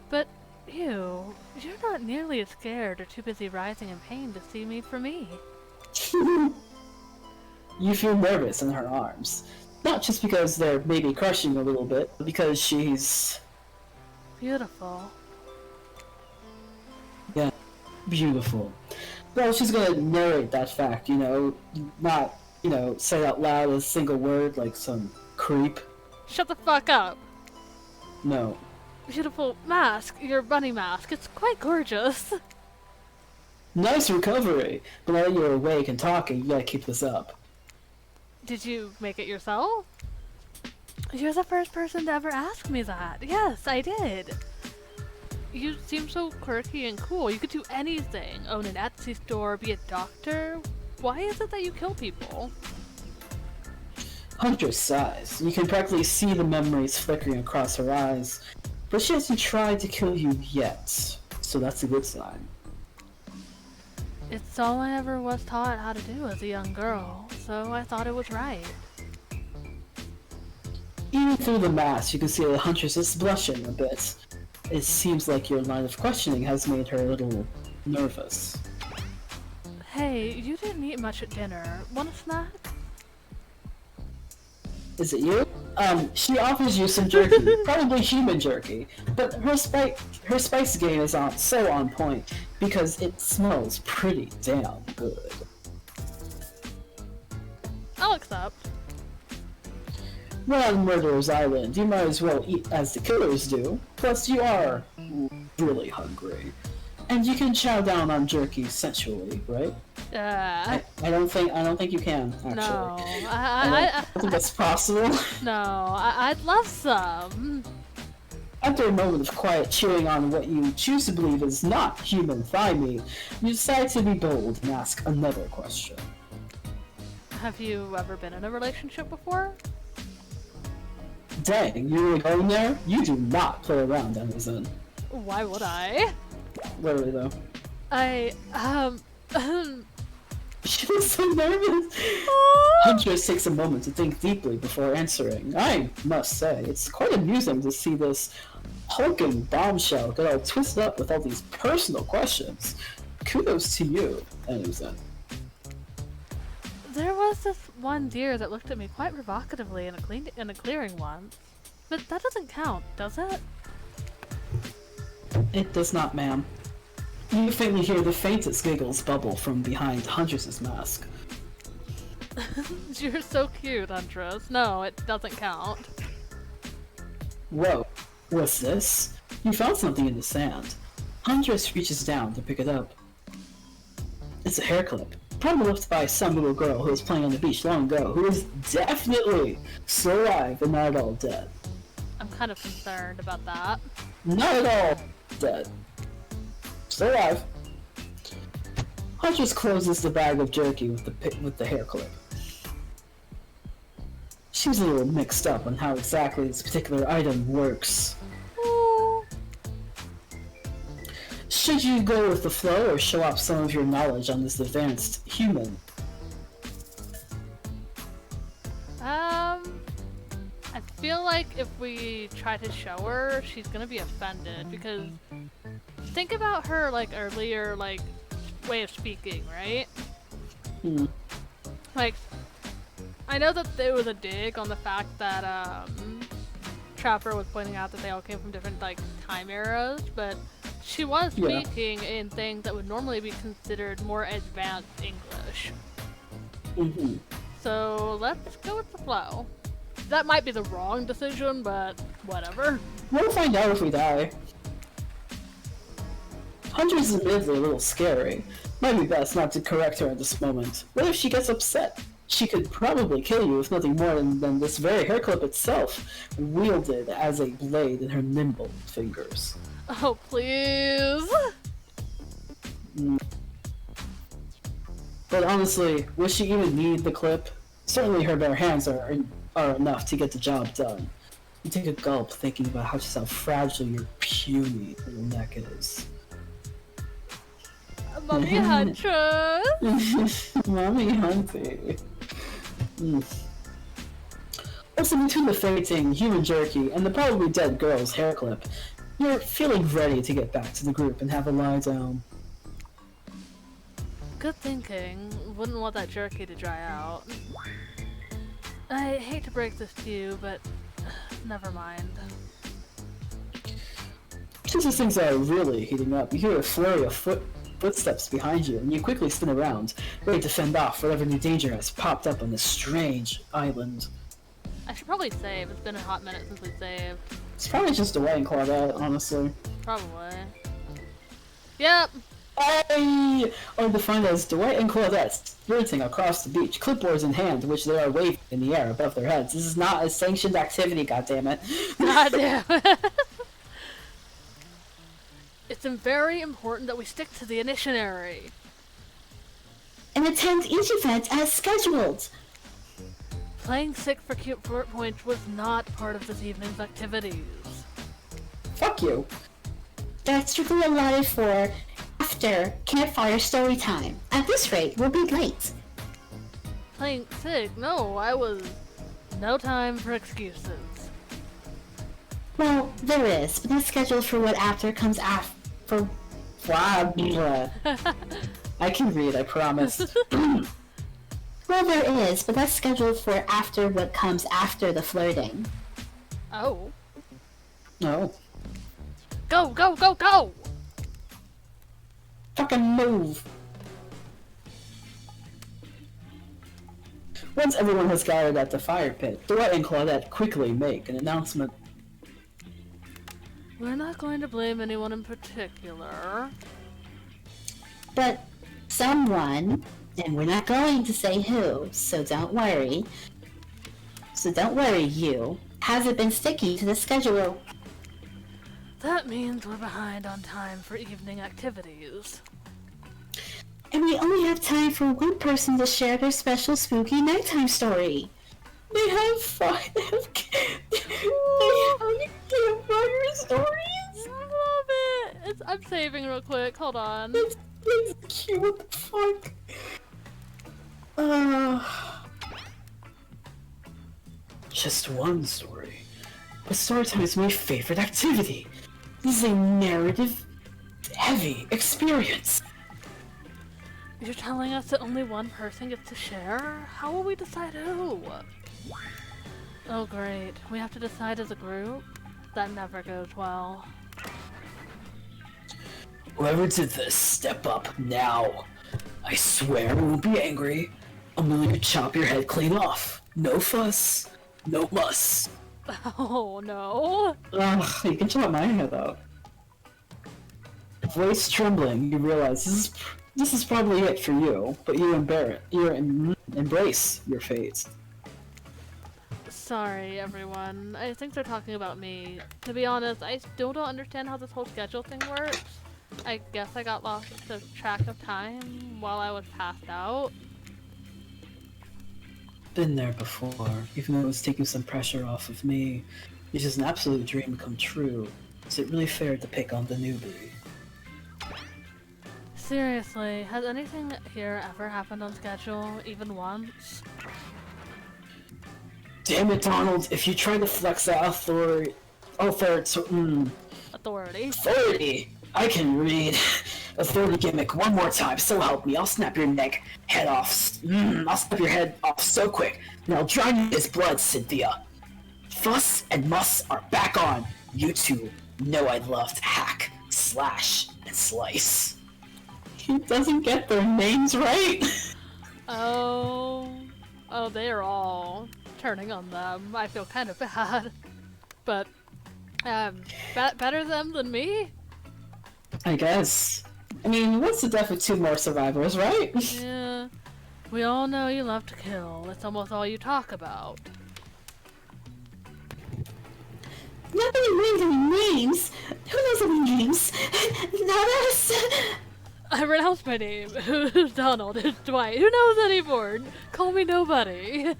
Speaker 1: But you're not nearly as scared or too busy writhing in pain to see me for me.
Speaker 2: You feel nervous in her arms. Not just because they're maybe crushing a little bit, but because she's...
Speaker 1: Beautiful.
Speaker 2: yeah, beautiful. Well, she's gonna narrate that fact, not, say out loud a single word like some creep.
Speaker 1: Shut the fuck up.
Speaker 2: No.
Speaker 1: Beautiful mask, your bunny mask. It's quite gorgeous.
Speaker 2: Nice recovery, but now that you're awake and talking, you gotta keep this up.
Speaker 1: Did you make it yourself? You're the first person to ever ask me that. Yes, I did. You seem so quirky and cool. You could do anything. Own an Etsy store, be a doctor. Why is it that you kill people?
Speaker 2: Huntress sighs. You can practically see the memories flickering across her eyes, but she hasn't tried to kill you yet, so that's a good sign.
Speaker 1: It's all I ever was taught how to do as a young girl, so I thought it was right.
Speaker 2: Even through the mask, you can see that Huntress is blushing a bit. It seems like your line of questioning has made her a little nervous.
Speaker 1: Hey, you didn't eat much at dinner. Want a snack?
Speaker 2: Is it you? She offers you some jerky, probably human jerky, but her spice game is so on point because it smells pretty damn good.
Speaker 1: I'll accept.
Speaker 2: We're on Murderer's Island, you might as well eat as the killers do, plus you are really hungry. And you can chow down on jerky sensually, right? I don't think you can, actually.
Speaker 1: No,
Speaker 2: I don't think that's possible.
Speaker 1: No, I'd love some.
Speaker 2: After a moment of quiet chewing on what you choose to believe is not human thigh meat, you decide to be bold and ask another question.
Speaker 1: Have you ever been in a relationship before?
Speaker 2: Dang, you really going there? You do not play around, Amazon.
Speaker 1: Why would I?
Speaker 2: Literally, though. She was so nervous. Huntress takes a moment to think deeply before answering. I must say, it's quite amusing to see this hulking bombshell get all twisted up with all these personal questions. Kudos to you, Amazon.
Speaker 1: There was this one deer that looked at me quite provocatively in a clearing once. But that doesn't count, does it?
Speaker 2: It does not, ma'am. You faintly hear the faintest giggles bubble from behind Huntress's mask.
Speaker 1: You're so cute, Huntress. No, it doesn't count.
Speaker 2: Whoa, what's this? You found something in the sand. Huntress reaches down to pick it up. It's a hair clip. Probably left by some little girl who was playing on the beach long ago, who is definitely still alive and not at all dead.
Speaker 1: I'm kind of concerned about that.
Speaker 2: Not at all dead. Still alive. Huntress closes the bag of jerky with the hair clip. She's a little mixed up on how exactly this particular item works.
Speaker 1: Ooh.
Speaker 2: Should you go with the flow or show off some of your knowledge on this advanced human?
Speaker 1: I feel like if we try to show her, she's gonna be offended because think about her earlier way of speaking, right?
Speaker 2: Hmm.
Speaker 1: I know that there was a dig on the fact that Trapper was pointing out that they all came from different time eras, but she was speaking in things that would normally be considered more advanced English.
Speaker 2: Mm-hmm.
Speaker 1: So let's go with the flow. That might be the wrong decision, but whatever.
Speaker 2: We'll find out if we die. Huntress is admittedly a little scary. Might be best not to correct her at this moment. What if she gets upset? She could probably kill you with nothing more than this very hair clip itself, wielded as a blade in her nimble fingers.
Speaker 1: Oh, please!
Speaker 2: But honestly, would she even need the clip? Certainly her bare hands are enough to get the job done. You take a gulp thinking about how fragile your puny little neck is.
Speaker 1: Mommy Huntress!
Speaker 2: Mommy Hunty. Also, between the fainting, human jerky, and the probably dead girl's hair clip, you're feeling ready to get back to the group and have a lie down.
Speaker 1: Good thinking. Wouldn't want that jerky to dry out. I hate to break this to you, but never mind.
Speaker 2: Just as things are really heating up, you hear a flurry of footsteps behind you, and you quickly spin around, ready to fend off whatever new danger has popped up on this strange island.
Speaker 1: I should probably save. It's been a hot minute since we saved.
Speaker 2: It's probably just Dwight and Claudette, honestly.
Speaker 1: Probably. Yep!
Speaker 2: Hey! Or defined as Dwight and Claudette sprinting across the beach, clipboards in hand, which they are waving in the air above their heads. This is not a sanctioned activity, goddammit.
Speaker 1: God damn it. It's very important that we stick to the initiatory.
Speaker 3: And attend each event as scheduled.
Speaker 1: Playing sick for cute points was not part of this evening's activities.
Speaker 2: Fuck you.
Speaker 3: That's strictly allotted for after campfire story time. At this rate, we'll be late.
Speaker 1: Playing sick? No, I was... No time for excuses.
Speaker 3: Well, there is, but that's scheduled for what after comes after.
Speaker 2: Blah, blah. I can read, I promise.
Speaker 3: Well, there is, but that's scheduled for after what comes after the flirting.
Speaker 1: Oh.
Speaker 2: No.
Speaker 1: Go, go, go, go!
Speaker 2: Fucking move. Once everyone has gathered at the fire pit, Dwight and Claudette quickly make an announcement.
Speaker 1: We're not going to blame anyone in particular.
Speaker 3: But someone, and we're not going to say who, so don't worry. So don't worry, you, hasn't been sticking to the schedule.
Speaker 1: That means we're behind on time for evening activities.
Speaker 3: And we only have time for one person to share their special spooky nighttime story.
Speaker 2: They have campfire stories?
Speaker 1: I love it! I'm saving real quick, hold on.
Speaker 2: That's cute, what the fuck? Just one story. But story time is my favorite activity. This is a narrative-heavy experience.
Speaker 1: You're telling us that only one person gets to share? How will we decide who? Oh great, we have to decide as a group? That never goes well.
Speaker 2: Whoever did this, step up now. I swear I won't be angry. I'm willing to chop your head clean off. No fuss, no muss.
Speaker 1: Oh no.
Speaker 2: Ugh, you can chop my head off. Voice trembling, you realize this is probably it for you, but you embrace your fate.
Speaker 1: Sorry everyone, I think they're talking about me. To be honest, I still don't understand how this whole schedule thing works. I guess I got lost of track of time while I was passed out.
Speaker 2: Been there before, even though it was taking some pressure off of me. It's just an absolute dream come true. Is it really fair to pick on the newbie?
Speaker 1: Seriously, has anything here ever happened on schedule, even once?
Speaker 2: Damn it, Donald! If you try to flex that authority, I can read. Authority gimmick one more time, so help me. I'll snap your head off. I'll snap your head off so quick, and I'll drown you in his blood, Cynthia. Fuss and muss are back on. You two know I love to hack, slash, and slice. He doesn't get their names right.
Speaker 1: Oh, they're all turning on them. I feel kind of bad, but better them than me.
Speaker 2: I guess. I mean, what's the death of two more survivors, right?
Speaker 1: Yeah, we all know you love to kill. It's almost all you talk about.
Speaker 3: Nobody named any names. Who knows any names? Not us.
Speaker 1: I renounced my name. Who's Donald? Who's Dwight? Who knows anymore? Call me nobody.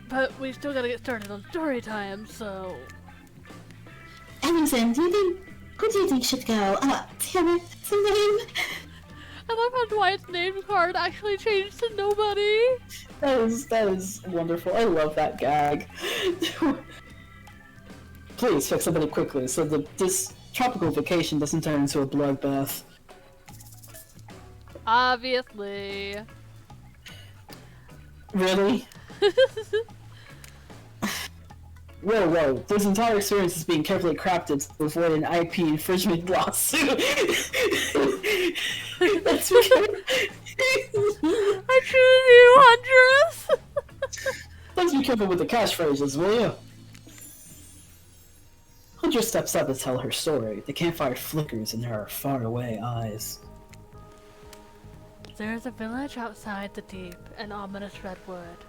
Speaker 1: But we still gotta get started on story time, so...
Speaker 3: Anything, do you think Who do you think should go? Damn it, what's the name?
Speaker 1: I love how Dwight's name card actually changed to nobody.
Speaker 2: That is wonderful. I love that gag. Please fix somebody quickly so that this tropical vacation doesn't turn into a bloodbath.
Speaker 1: Obviously.
Speaker 2: Really? Whoa. This entire experience is being carefully crafted to avoid an IP infringement lawsuit. That's
Speaker 1: I choose you, Huntress!
Speaker 2: Let's be careful with the catchphrases, will you? Hunter steps up to tell her story. The campfire flickers in her faraway eyes.
Speaker 1: There is a village outside the deep and ominous redwood.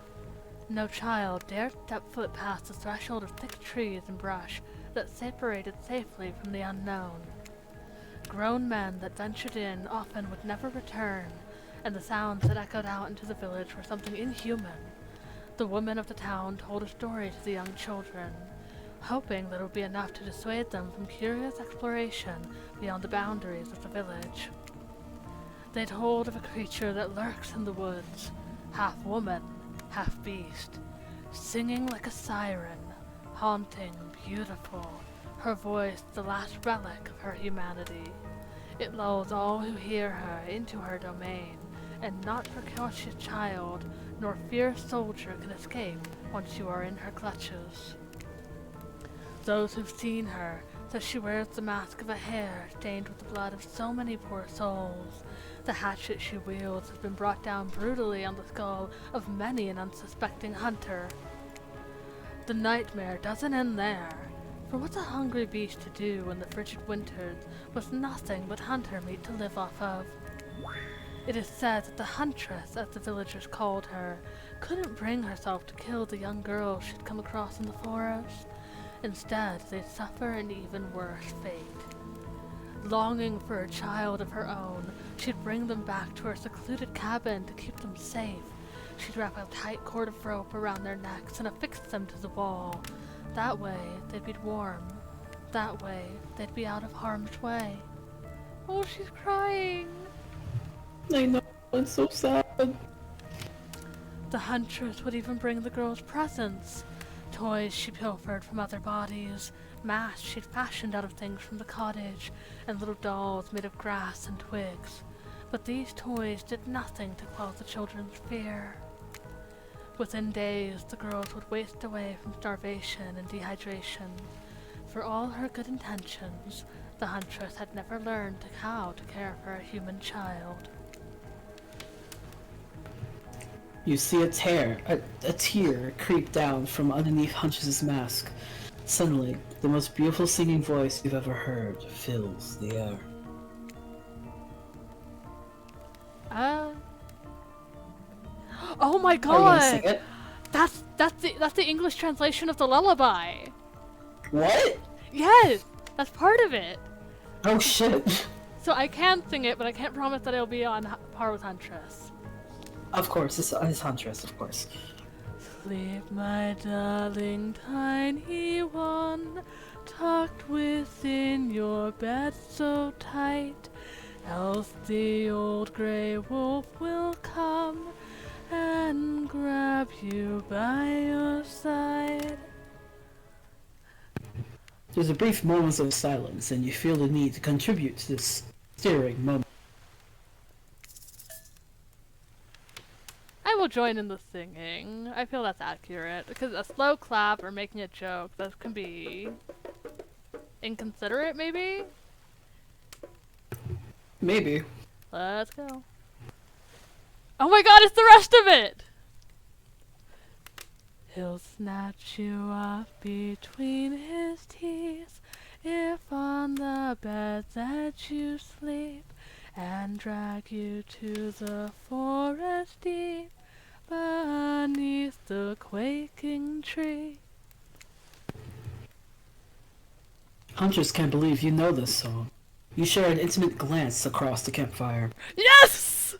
Speaker 1: No child dared step foot past the threshold of thick trees and brush that separated safely from the unknown. Grown men that ventured in often would never return, and the sounds that echoed out into the village were something inhuman. The women of the town told a story to the young children, hoping that it would be enough to dissuade them from curious exploration beyond the boundaries of the village. They told of a creature that lurks in the woods, half woman, half beast, singing like a siren, haunting, beautiful, her voice the last relic of her humanity. It lulls all who hear her into her domain, and not precocious child nor fierce soldier can escape once you are in her clutches. Those who've seen her say she wears the mask of a hare stained with the blood of so many poor souls. The hatchet she wields has been brought down brutally on the skull of many an unsuspecting hunter. The nightmare doesn't end there, for what's a hungry beast to do in the frigid winters with nothing but hunter meat to live off of? It is said that the Huntress, as the villagers called her, couldn't bring herself to kill the young girls she'd come across in the forest. Instead, they'd suffer an even worse fate. Longing for a child of her own, she'd bring them back to her secluded cabin to keep them safe. She'd wrap a tight cord of rope around their necks and affix them to the wall. That way, they'd be warm. That way, they'd be out of harm's way. Oh, she's crying!
Speaker 2: I know, it's so sad.
Speaker 1: The Huntress would even bring the girls presents. Toys she pilfered from other bodies, masks she'd fashioned out of things from the cottage, and little dolls made of grass and twigs. But these toys did nothing to quell the children's fear. Within days, the girls would waste away from starvation and dehydration. For all her good intentions, the Huntress had never learned how to care for a human child.
Speaker 2: You see a tear creep down from underneath Huntress's mask. Suddenly, the most beautiful singing voice you've ever heard fills the air.
Speaker 1: Oh my
Speaker 2: Are you gonna sing
Speaker 1: god!
Speaker 2: it?
Speaker 1: That's the English translation of the lullaby.
Speaker 2: What?
Speaker 1: Yes, that's part of it.
Speaker 2: Oh shit.
Speaker 1: So I can sing it, but I can't promise that it'll be on par with Huntress.
Speaker 2: Of course, it's Huntress, of course.
Speaker 1: Sleep, my darling tiny one, tucked within your bed so tight, else the old grey wolf will come and grab you by your side.
Speaker 2: There's a brief moment of silence, and you feel the need to contribute to this stirring moment.
Speaker 1: I will join in the singing. I feel that's accurate, because a slow clap or making a joke, that can be inconsiderate, maybe?
Speaker 2: Maybe.
Speaker 1: Let's go. Oh my god, it's the rest of it! He'll snatch you off between his teeth if on the bed that you sleep, and drag you to the forest deep beneath the quaking tree.
Speaker 2: Huntress can't believe you know this song. You share an intimate glance across the campfire.
Speaker 1: Yes!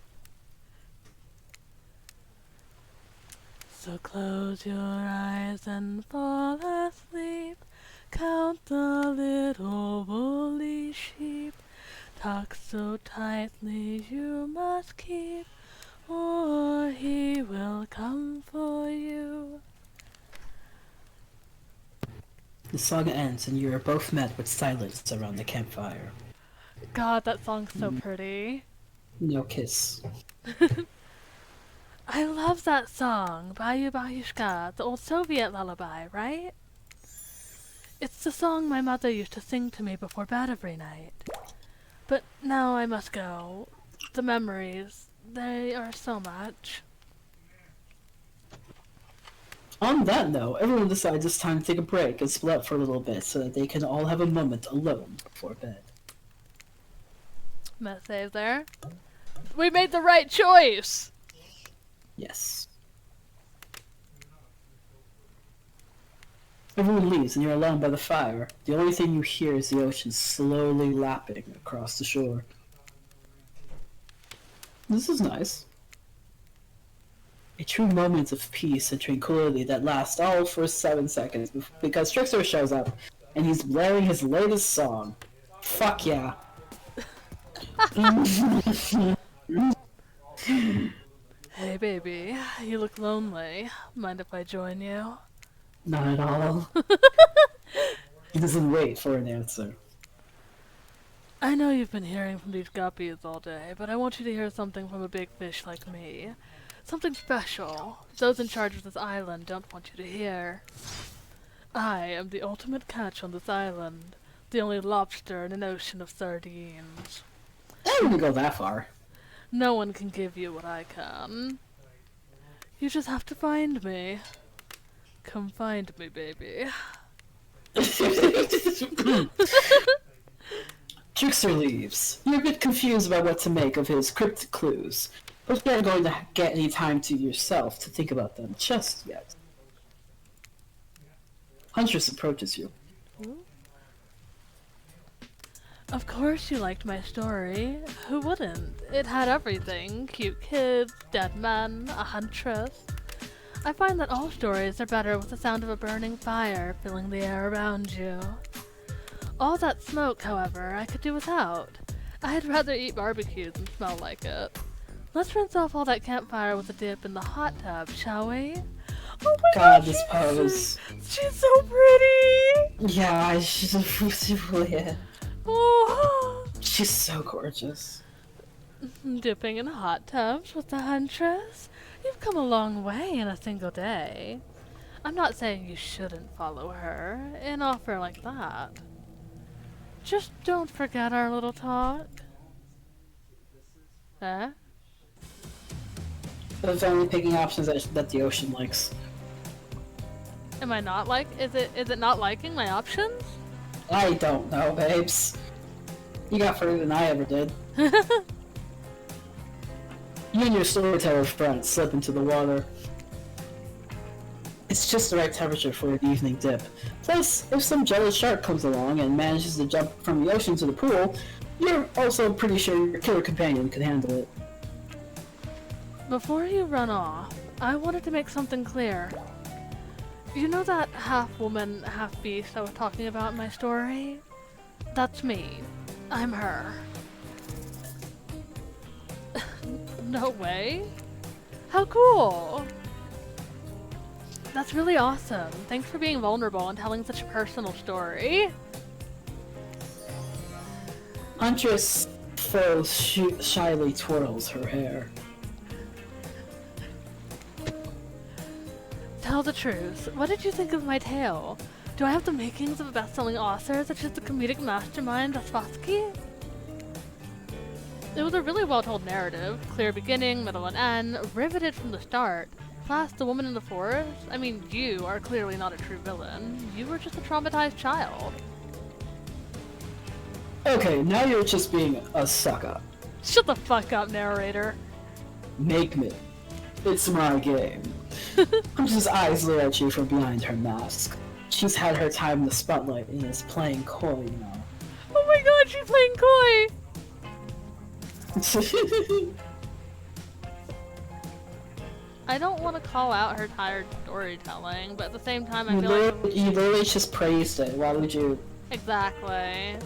Speaker 1: So close your eyes and fall asleep. Count the little woolly Tuck so tightly you must keep, or he will come for you.
Speaker 2: The song ends, and you are both met with silence around the campfire.
Speaker 1: God, that song's so pretty.
Speaker 2: No kiss.
Speaker 1: I love that song, Bayou Bayushka, the old Soviet lullaby, right? It's the song my mother used to sing to me before bed every night. But now I must go. The memories, they are so much.
Speaker 2: On that note, everyone decides it's time to take a break and split up for a little bit so that they can all have a moment alone before bed.
Speaker 1: Met save there. We made the right choice!
Speaker 2: Yes. Everyone leaves and you're alone by the fire. The only thing you hear is the ocean slowly lapping across the shore. This is nice. A true moment of peace and tranquility that lasts all for 7 seconds because Trickster shows up and he's blaring his latest song. Fuck yeah.
Speaker 1: Hey baby, you look lonely. Mind if I join you?
Speaker 2: Not at all. He doesn't wait for an answer.
Speaker 1: I know you've been hearing from these guppies all day, but I want you to hear something from a big fish like me. Something special. Those in charge of this island don't want you to hear. I am the ultimate catch on this island. The only lobster in an ocean of sardines.
Speaker 2: I wouldn't go that far.
Speaker 1: No one can give you what I can. You just have to find me. Come find me, baby.
Speaker 2: Trickster leaves. You're a bit confused about what to make of his cryptic clues, but you're not going to get any time to yourself to think about them just yet. Huntress approaches you.
Speaker 1: Of course you liked my story. Who wouldn't? It had everything. Cute kids, dead men, a huntress. I find that all stories are better with the sound of a burning fire filling the air around you. All that smoke, however, I could do without. I'd rather eat barbecue than smell like it. Let's rinse off all that campfire with a dip in the hot tub, shall we? Oh my
Speaker 2: God,
Speaker 1: gosh,
Speaker 2: this pose.
Speaker 1: she's so pretty!
Speaker 2: Yeah, she's really.
Speaker 1: Oh.
Speaker 2: She's so gorgeous.
Speaker 1: Dipping in hot tubs with the huntress? You've come a long way in a single day. I'm not saying you shouldn't follow her, an offer like that. Just don't forget our little talk. Eh?
Speaker 2: Those only picking options that the ocean likes.
Speaker 1: Am I not is it not liking my options?
Speaker 2: I don't know, babes. You got further than I ever did. You and your storyteller friend slip into the water. It's just the right temperature for an evening dip. Plus, if some jealous shark comes along and manages to jump from the ocean to the pool, you're also pretty sure your killer companion could handle it.
Speaker 1: Before you run off, I wanted to make something clear. You know that half-woman, half-beast I was talking about in my story? That's me. I'm her. No way? How cool! That's really awesome. Thanks for being vulnerable and telling such a personal story.
Speaker 2: Huntress Foe shyly twirls her hair.
Speaker 1: Tell the truth. What did you think of my tale? Do I have the makings of a best-selling author, such as the comedic mastermind Dostoevsky? It was a really well-told narrative. Clear beginning, middle, and end, riveted from the start. Plus, the woman in the forest? I mean, you are clearly not a true villain. You were just a traumatized child.
Speaker 2: Okay, now you're just being a suck-up.
Speaker 1: Shut the fuck up, narrator.
Speaker 2: Make me. It's my game. Huntress's eyes leer at you from behind her mask. She's had her time in the spotlight and is playing coy, you know.
Speaker 1: Oh my god, she's playing coy! I don't want to call out her tired storytelling, but at the same time I feel like...
Speaker 2: You literally just praised it. Why would you...
Speaker 1: Exactly.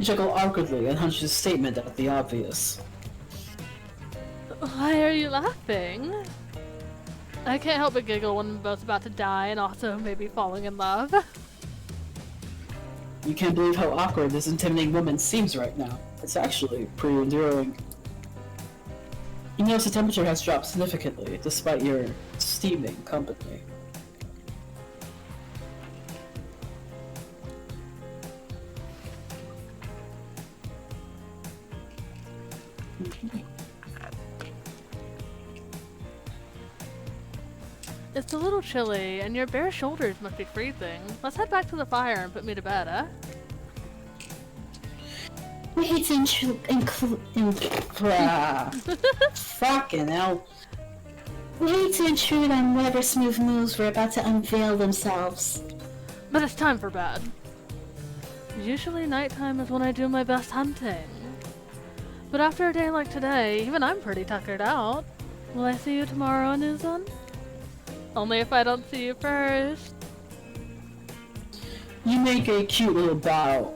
Speaker 2: You chuckle awkwardly at Hunch's statement at the obvious.
Speaker 1: Why are you laughing? I can't help but giggle when I'm both about to die and also maybe falling in love.
Speaker 2: You can't believe how awkward this intimidating woman seems right now. It's actually pretty enduring. You notice the temperature has dropped significantly, despite your steaming company.
Speaker 1: It's a little chilly, and your bare shoulders must be freezing. Let's head back to the fire and put me to bed, eh?
Speaker 3: We hate to
Speaker 2: Fucking hell.
Speaker 3: We hate to intrude on whatever smooth moves were about to unveil themselves.
Speaker 1: But it's time for bed. Usually nighttime is when I do my best hunting. But after a day like today, even I'm pretty tuckered out. Will I see you tomorrow, Nuzon? Only if I don't see you first.
Speaker 2: You make a cute little bow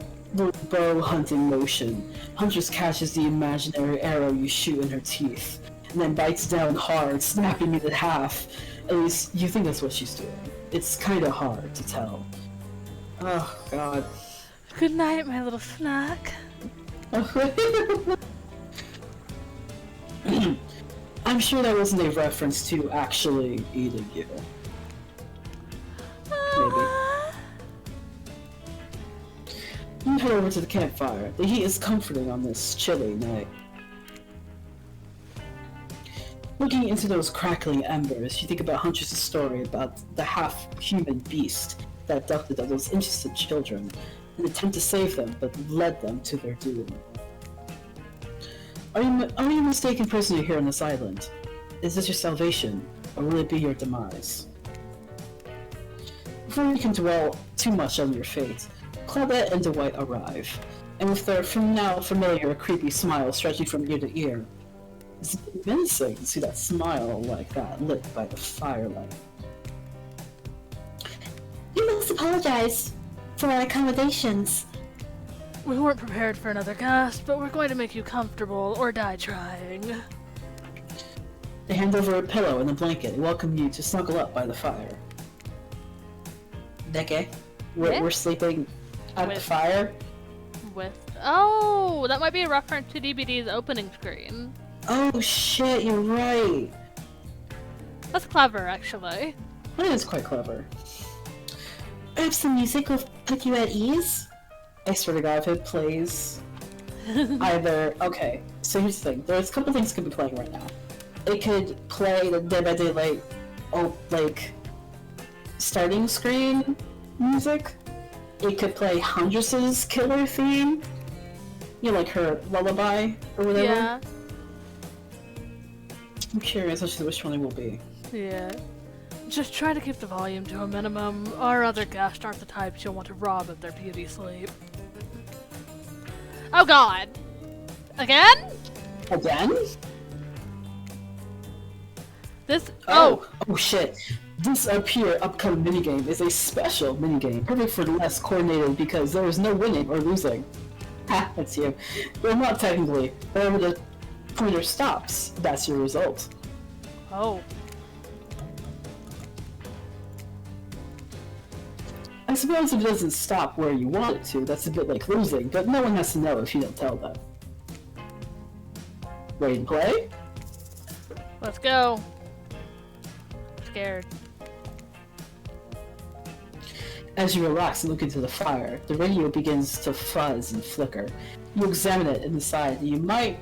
Speaker 2: hunting motion. Huntress catches the imaginary arrow you shoot in her teeth, and then bites down hard, snapping it in half. At least, you think that's what she's doing. It's kinda hard to tell. Oh, God.
Speaker 1: Good night, my little snack.
Speaker 2: I'm sure that wasn't a reference to actually eating you. Maybe. You head over to the campfire. The heat is comforting on this chilly night. Looking into those crackling embers, you think about Huntress' story about the half-human beast that abducted all those innocent children, an attempt to save them, but led them to their doom. Are you a mistaken prisoner here on this island? Is this your salvation, or will it be your demise? Before you can dwell too much on your fate, Claudette and Dwight arrive, and with their from now familiar creepy smile stretching from ear to ear, it's a bit menacing to see that smile like that lit by the firelight.
Speaker 3: You must apologize for our accommodations.
Speaker 1: We weren't prepared for another guest, but we're going to make you comfortable or die trying.
Speaker 2: They hand over a pillow and a blanket and welcome you to snuggle up by the fire. Deke, we're sleeping at the fire?
Speaker 1: Oh, that might be a reference to DBD's opening screen.
Speaker 2: Oh shit, you're right.
Speaker 1: That's clever, actually.
Speaker 2: That is quite clever.
Speaker 3: Perhaps the music will put you at ease?
Speaker 2: I swear to God, if it plays either... Okay, so here's the thing. There's a couple things that could be playing right now. It could play the Dead by Daylight, starting screen music. It could play Huntress's killer theme. You know, like her lullaby or whatever.
Speaker 1: Yeah.
Speaker 2: I'm curious actually which one it will be.
Speaker 1: Yeah. Just try to keep the volume to a minimum. Our other guests aren't the types you'll want to rob of their beauty sleep. Oh god! Again?
Speaker 2: Again?
Speaker 1: This-
Speaker 2: Oh shit. This upcoming minigame is a special minigame, perfect for the less coordinated because there is no winning or losing. Ha, that's you. Well, not technically. Wherever the pointer stops, that's your result.
Speaker 1: Oh.
Speaker 2: I suppose if it doesn't stop where you want it to, that's a bit like losing, but no one has to know if you don't tell them. Ready to play?
Speaker 1: Let's go. Scared.
Speaker 2: As you relax and look into the fire, the radio begins to fuzz and flicker. You examine it and decide that you might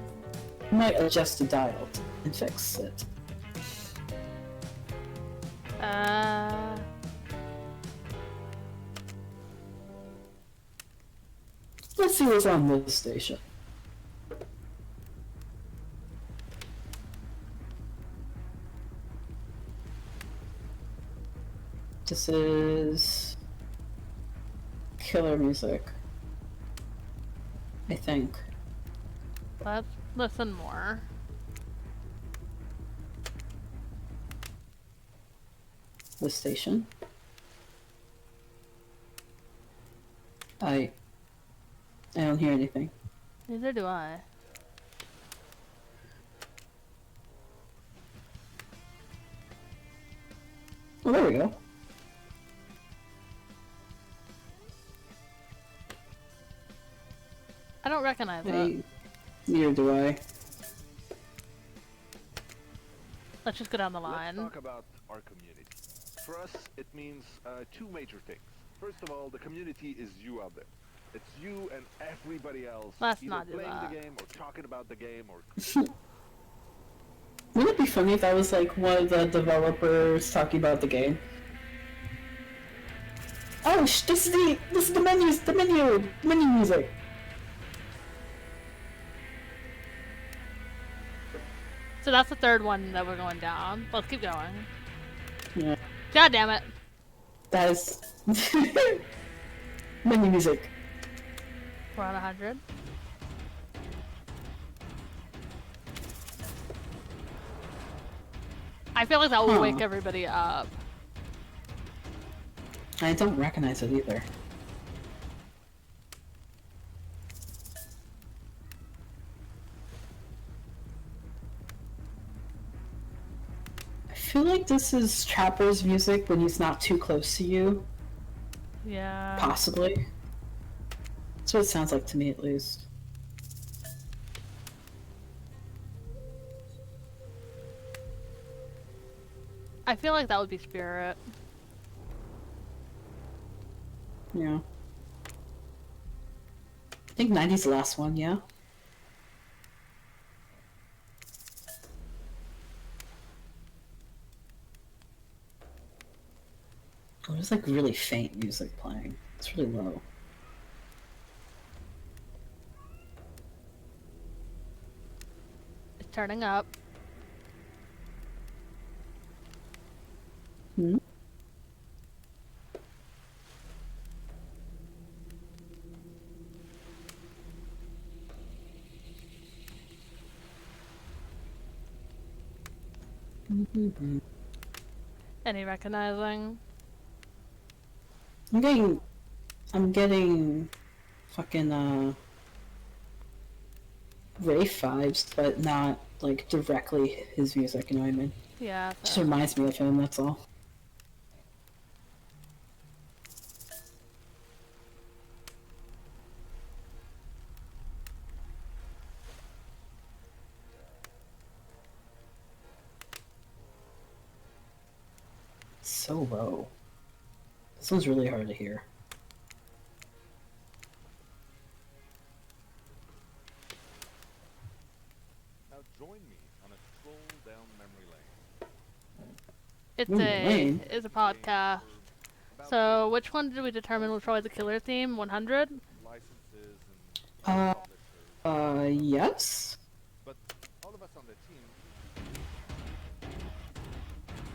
Speaker 2: adjust the dial and fix it. Let's see what's on this station. This is killer music, I think.
Speaker 1: Let's listen more.
Speaker 2: This station. I don't hear anything.
Speaker 1: Neither do I.
Speaker 2: Oh, there we go.
Speaker 1: I don't recognize it.
Speaker 2: Hey, neither do I.
Speaker 1: Let's just go down the
Speaker 4: Let's
Speaker 1: line.
Speaker 4: talk about our community. For us, it means two major things. First of all, the community is you out there. It's you and everybody else
Speaker 1: Let's
Speaker 4: either
Speaker 1: not do
Speaker 4: playing
Speaker 1: that.
Speaker 4: the game or talking about the game or
Speaker 2: Wouldn't it be funny if that was like one of the developers talking about the game? Oh, this is the menu music.
Speaker 1: So that's the third one that we're going down. Let's keep going.
Speaker 2: Yeah,
Speaker 1: God damn it.
Speaker 2: that is menu music.
Speaker 1: We're on 100. I feel like that will
Speaker 2: Huh.
Speaker 1: wake everybody up.
Speaker 2: I don't recognize it either. I feel like this is Trapper's music when he's not too close to you.
Speaker 1: Yeah.
Speaker 2: Possibly. That's what it sounds like to me, at least.
Speaker 1: I feel like that would be Spirit.
Speaker 2: Yeah. I think 90's the last one, yeah? Oh, there's like really faint music playing. It's really low.
Speaker 1: It's turning up.
Speaker 2: Hmm? Mm-hmm.
Speaker 1: Any recognizing?
Speaker 2: I'm getting fucking Rafe vibes, but not like directly his music, you know what I mean?
Speaker 1: Yeah.
Speaker 2: Just
Speaker 1: So.
Speaker 2: reminds me of him, that's all. So low. This one's really hard to hear.
Speaker 4: now join me on a stroll down memory lane.
Speaker 1: It's
Speaker 2: Ooh, lame.
Speaker 1: a podcast.
Speaker 4: About
Speaker 1: So which one did we determine was probably the killer theme? 100?
Speaker 4: licenses and publishers,
Speaker 2: Yes?
Speaker 4: but all of us on the team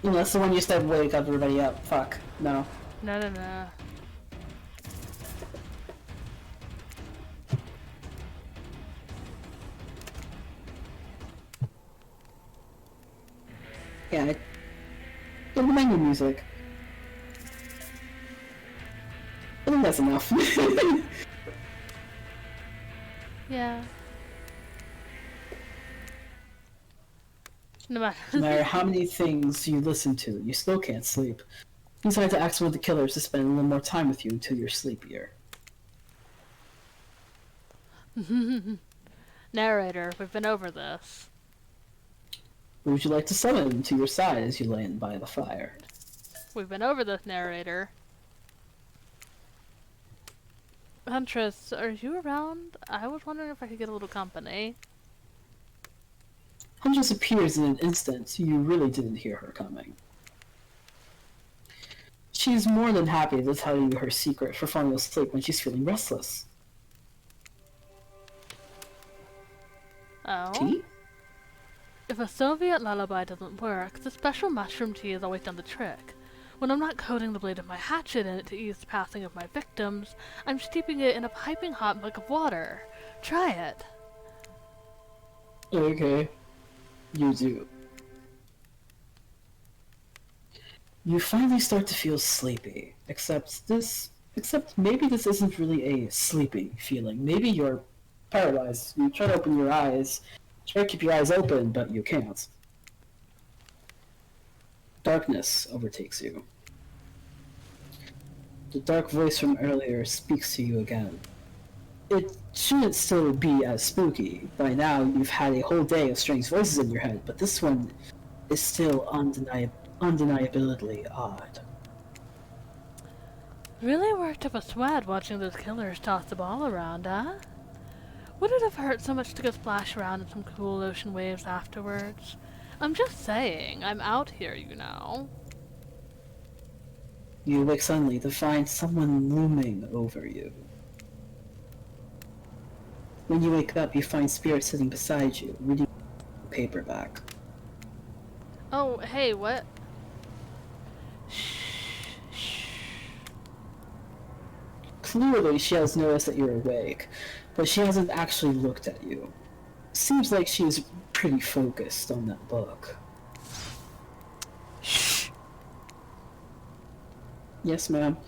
Speaker 2: No, that's the one you said wake everybody up. Fuck. No.
Speaker 1: No, no, no.
Speaker 2: Yeah, the menu music. I think that's enough.
Speaker 1: Yeah. No matter.
Speaker 2: No matter how many things you listen to, you still can't sleep. You decide to ask one of the killers to spend a little more time with you until you're sleepier.
Speaker 1: Narrator, we've been over this.
Speaker 2: Or would you like to summon him to your side as you lay in by the fire?
Speaker 1: We've been over this, narrator. Huntress, are you around? I was wondering if I could get a little company.
Speaker 2: Huntress appears in an instant. You really didn't hear her coming. She's more than happy to tell you her secret for falling asleep when she's feeling restless.
Speaker 1: Oh?
Speaker 2: Tea?
Speaker 1: If a Soviet lullaby doesn't work, the special mushroom tea has always done the trick. When I'm not coating the blade of my hatchet in it to ease the passing of my victims, I'm steeping it in a piping hot mug of water. Try it.
Speaker 2: Okay. You do. You finally start to feel sleepy, except this Except maybe this isn't really a sleepy feeling. Maybe you're paralyzed. You try to open your eyes, try to keep your eyes open, but you can't. Darkness overtakes you. The dark voice from earlier speaks to you again. It shouldn't still be as spooky. By now, you've had a whole day of strange voices in your head, but this one is still undeniably odd.
Speaker 1: Really worked up a sweat watching those killers toss the ball around, huh? Would it have hurt so much to go splash around in some cool ocean waves afterwards? I'm just saying, I'm out here, you know.
Speaker 2: You awake suddenly to find someone looming over you. When you wake up, you find Spirit sitting beside you, reading a paperback.
Speaker 1: Oh, hey, what? Shh.
Speaker 2: Clearly, she has noticed that you're awake, but she hasn't actually looked at you. Seems like she's pretty focused on that book.
Speaker 1: Shh.
Speaker 2: Yes, ma'am.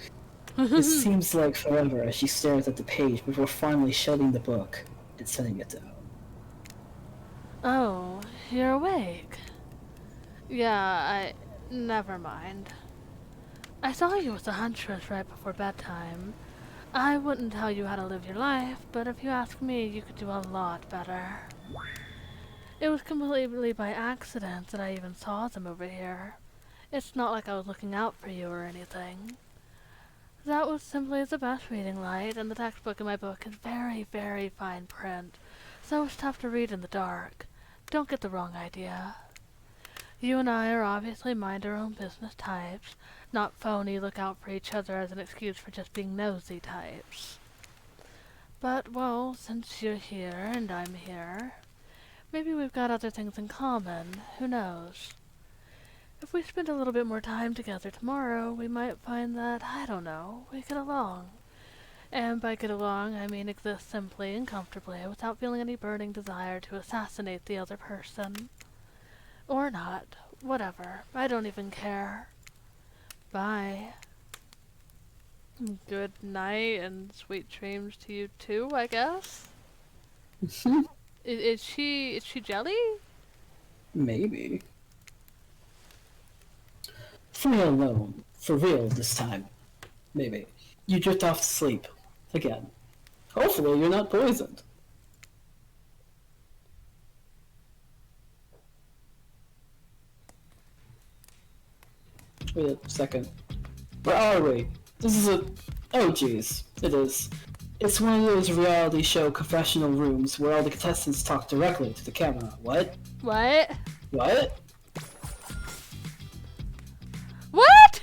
Speaker 2: It seems like forever as she stares at the page before finally shutting the book and setting it down.
Speaker 1: Oh, you're awake. Yeah, never mind. I saw you with the Huntress right before bedtime. I wouldn't tell you how to live your life, but if you ask me, you could do a lot better. It was completely by accident that I even saw them over here. It's not like I was looking out for you or anything. That was simply the best reading light, and the textbook in my book is very, very fine print, so it's tough to read in the dark. Don't get the wrong idea. You and I are obviously mind our own business types, not phony look out for each other as an excuse for just being nosy types. But, well, since you're here and I'm here, maybe we've got other things in common, who knows? If we spend a little bit more time together tomorrow, we might find that, I don't know, we get along. And by get along, I mean exist simply and comfortably without feeling any burning desire to assassinate the other person. Or not. Whatever. I don't even care. Bye. Good night and sweet dreams to you too, I guess? Is she jelly?
Speaker 2: Maybe. Free alone. For real this time. Maybe. You drift off to sleep. Again. Hopefully you're not poisoned. Wait a second. Where are we? This is a... Oh jeez. It is. It's one of those reality show confessional rooms where all the contestants talk directly to the camera. What?
Speaker 1: What?
Speaker 2: What?
Speaker 1: What?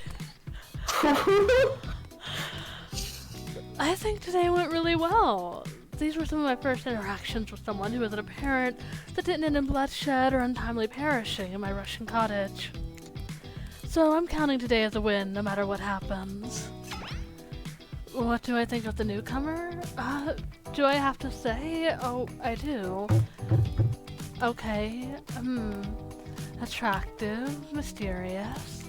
Speaker 1: I think today went really well. These were some of my first interactions with someone who wasn't a parent that didn't end in bloodshed or untimely perishing in my Russian cottage. So I'm counting today as a win, no matter what happens. What do I think of the newcomer? Do I have to say? Oh, I do. Okay, attractive, mysterious.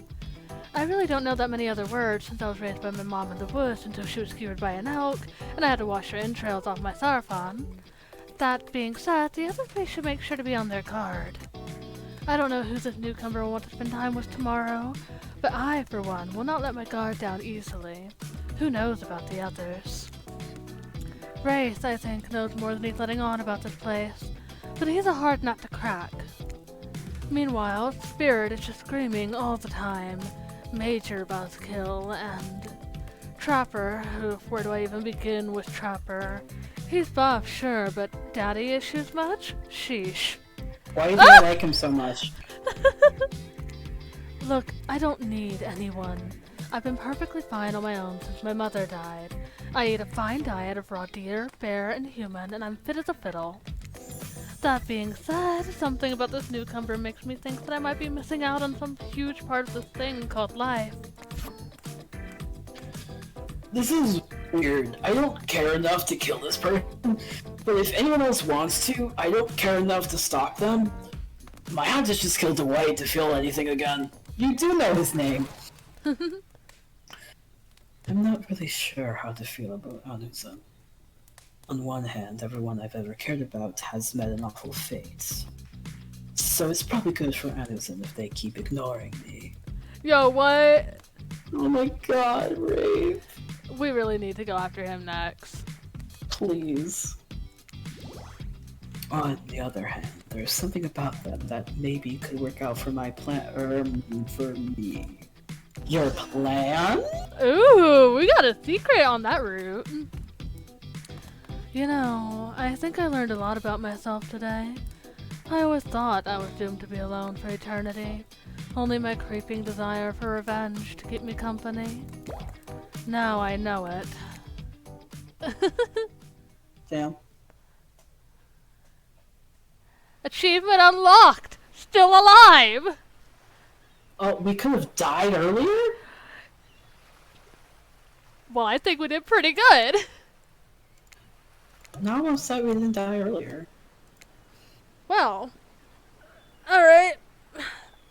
Speaker 1: I really don't know that many other words since I was raised by my mom in the woods until she was skewered by an elk, and I had to wash her entrails off my sarfon. That being said, the other three should make sure to be on their guard. I don't know who this newcomer will want to spend time with tomorrow, but I, for one, will not let my guard down easily. Who knows about the others? Wraith, I think, knows more than he's letting on about this place, but he's a hard nut to crack. Meanwhile, Spirit is just screaming all the time. Major buzzkill, and Trapper, where do I even begin with Trapper? He's buff, sure, but daddy issues much? Sheesh.
Speaker 2: Why do you like him so much?
Speaker 1: Look, I don't need anyone. I've been perfectly fine on my own since my mother died. I eat a fine diet of raw deer, bear, and human, and I'm fit as a fiddle. That being said, something about this newcomer makes me think that I might be missing out on some huge part of this thing called life.
Speaker 2: This is weird. I don't care enough to kill this person, but if anyone else wants to, I don't care enough to stop them. My hunter just killed a white to feel anything again. You do know his name. I'm not really sure how to feel about Anuzen. On one hand, everyone I've ever cared about has met an awful fate. So it's probably good for Anuzen if they keep ignoring me.
Speaker 1: Yo, what?
Speaker 2: Oh my god, Rafe.
Speaker 1: We really need to go after him next.
Speaker 2: Please. On the other hand, there's something about them that maybe could work out for my plan, for me. Your plan?
Speaker 1: Ooh, we got a secret on that route. You know, I think I learned a lot about myself today. I always thought I was doomed to be alone for eternity. Only my creeping desire for revenge to keep me company. Now I know it.
Speaker 2: Damn.
Speaker 1: Achievement unlocked! Still alive!
Speaker 2: Oh, we could have died earlier?
Speaker 1: Well, I think we did pretty good.
Speaker 2: No, I almost thought we didn't die earlier.
Speaker 1: Well, alright.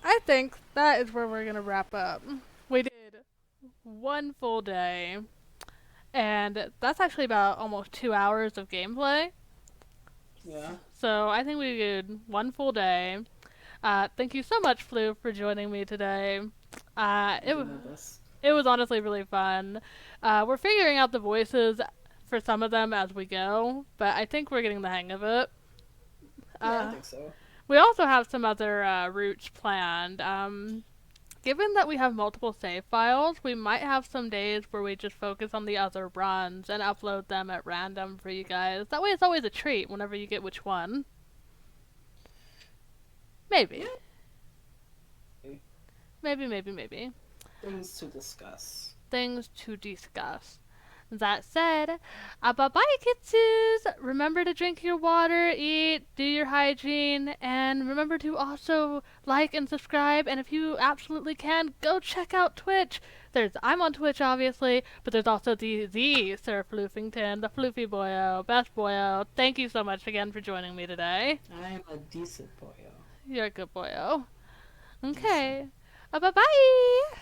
Speaker 1: I think that is where we're gonna wrap up. We did one full day, and that's actually about almost 2 hours of gameplay.
Speaker 2: Yeah.
Speaker 1: So I think we did one full day. Thank you so much, Flu, for joining me today. It was honestly really fun. We're figuring out the voices for some of them as we go, but I think we're getting the hang of it.
Speaker 2: I think so.
Speaker 1: We also have some other routes planned. Given that we have multiple save files, we might have some days where we just focus on the other runs and upload them at random for you guys. That way it's always a treat whenever you get which one. Maybe. Maybe.
Speaker 2: Things to discuss.
Speaker 1: Things to discuss. That said, bye-bye, Kitsus! Remember to drink your water, eat, do your hygiene, and remember to also like and subscribe, and if you absolutely can, go check out Twitch! I'm on Twitch, obviously, but there's also the Sir Floofington, the Floofy Boyo, best boyo. Thank you so much again for joining me today.
Speaker 2: I am a decent boyo.
Speaker 1: You're a good boyo. Okay. Bye-bye!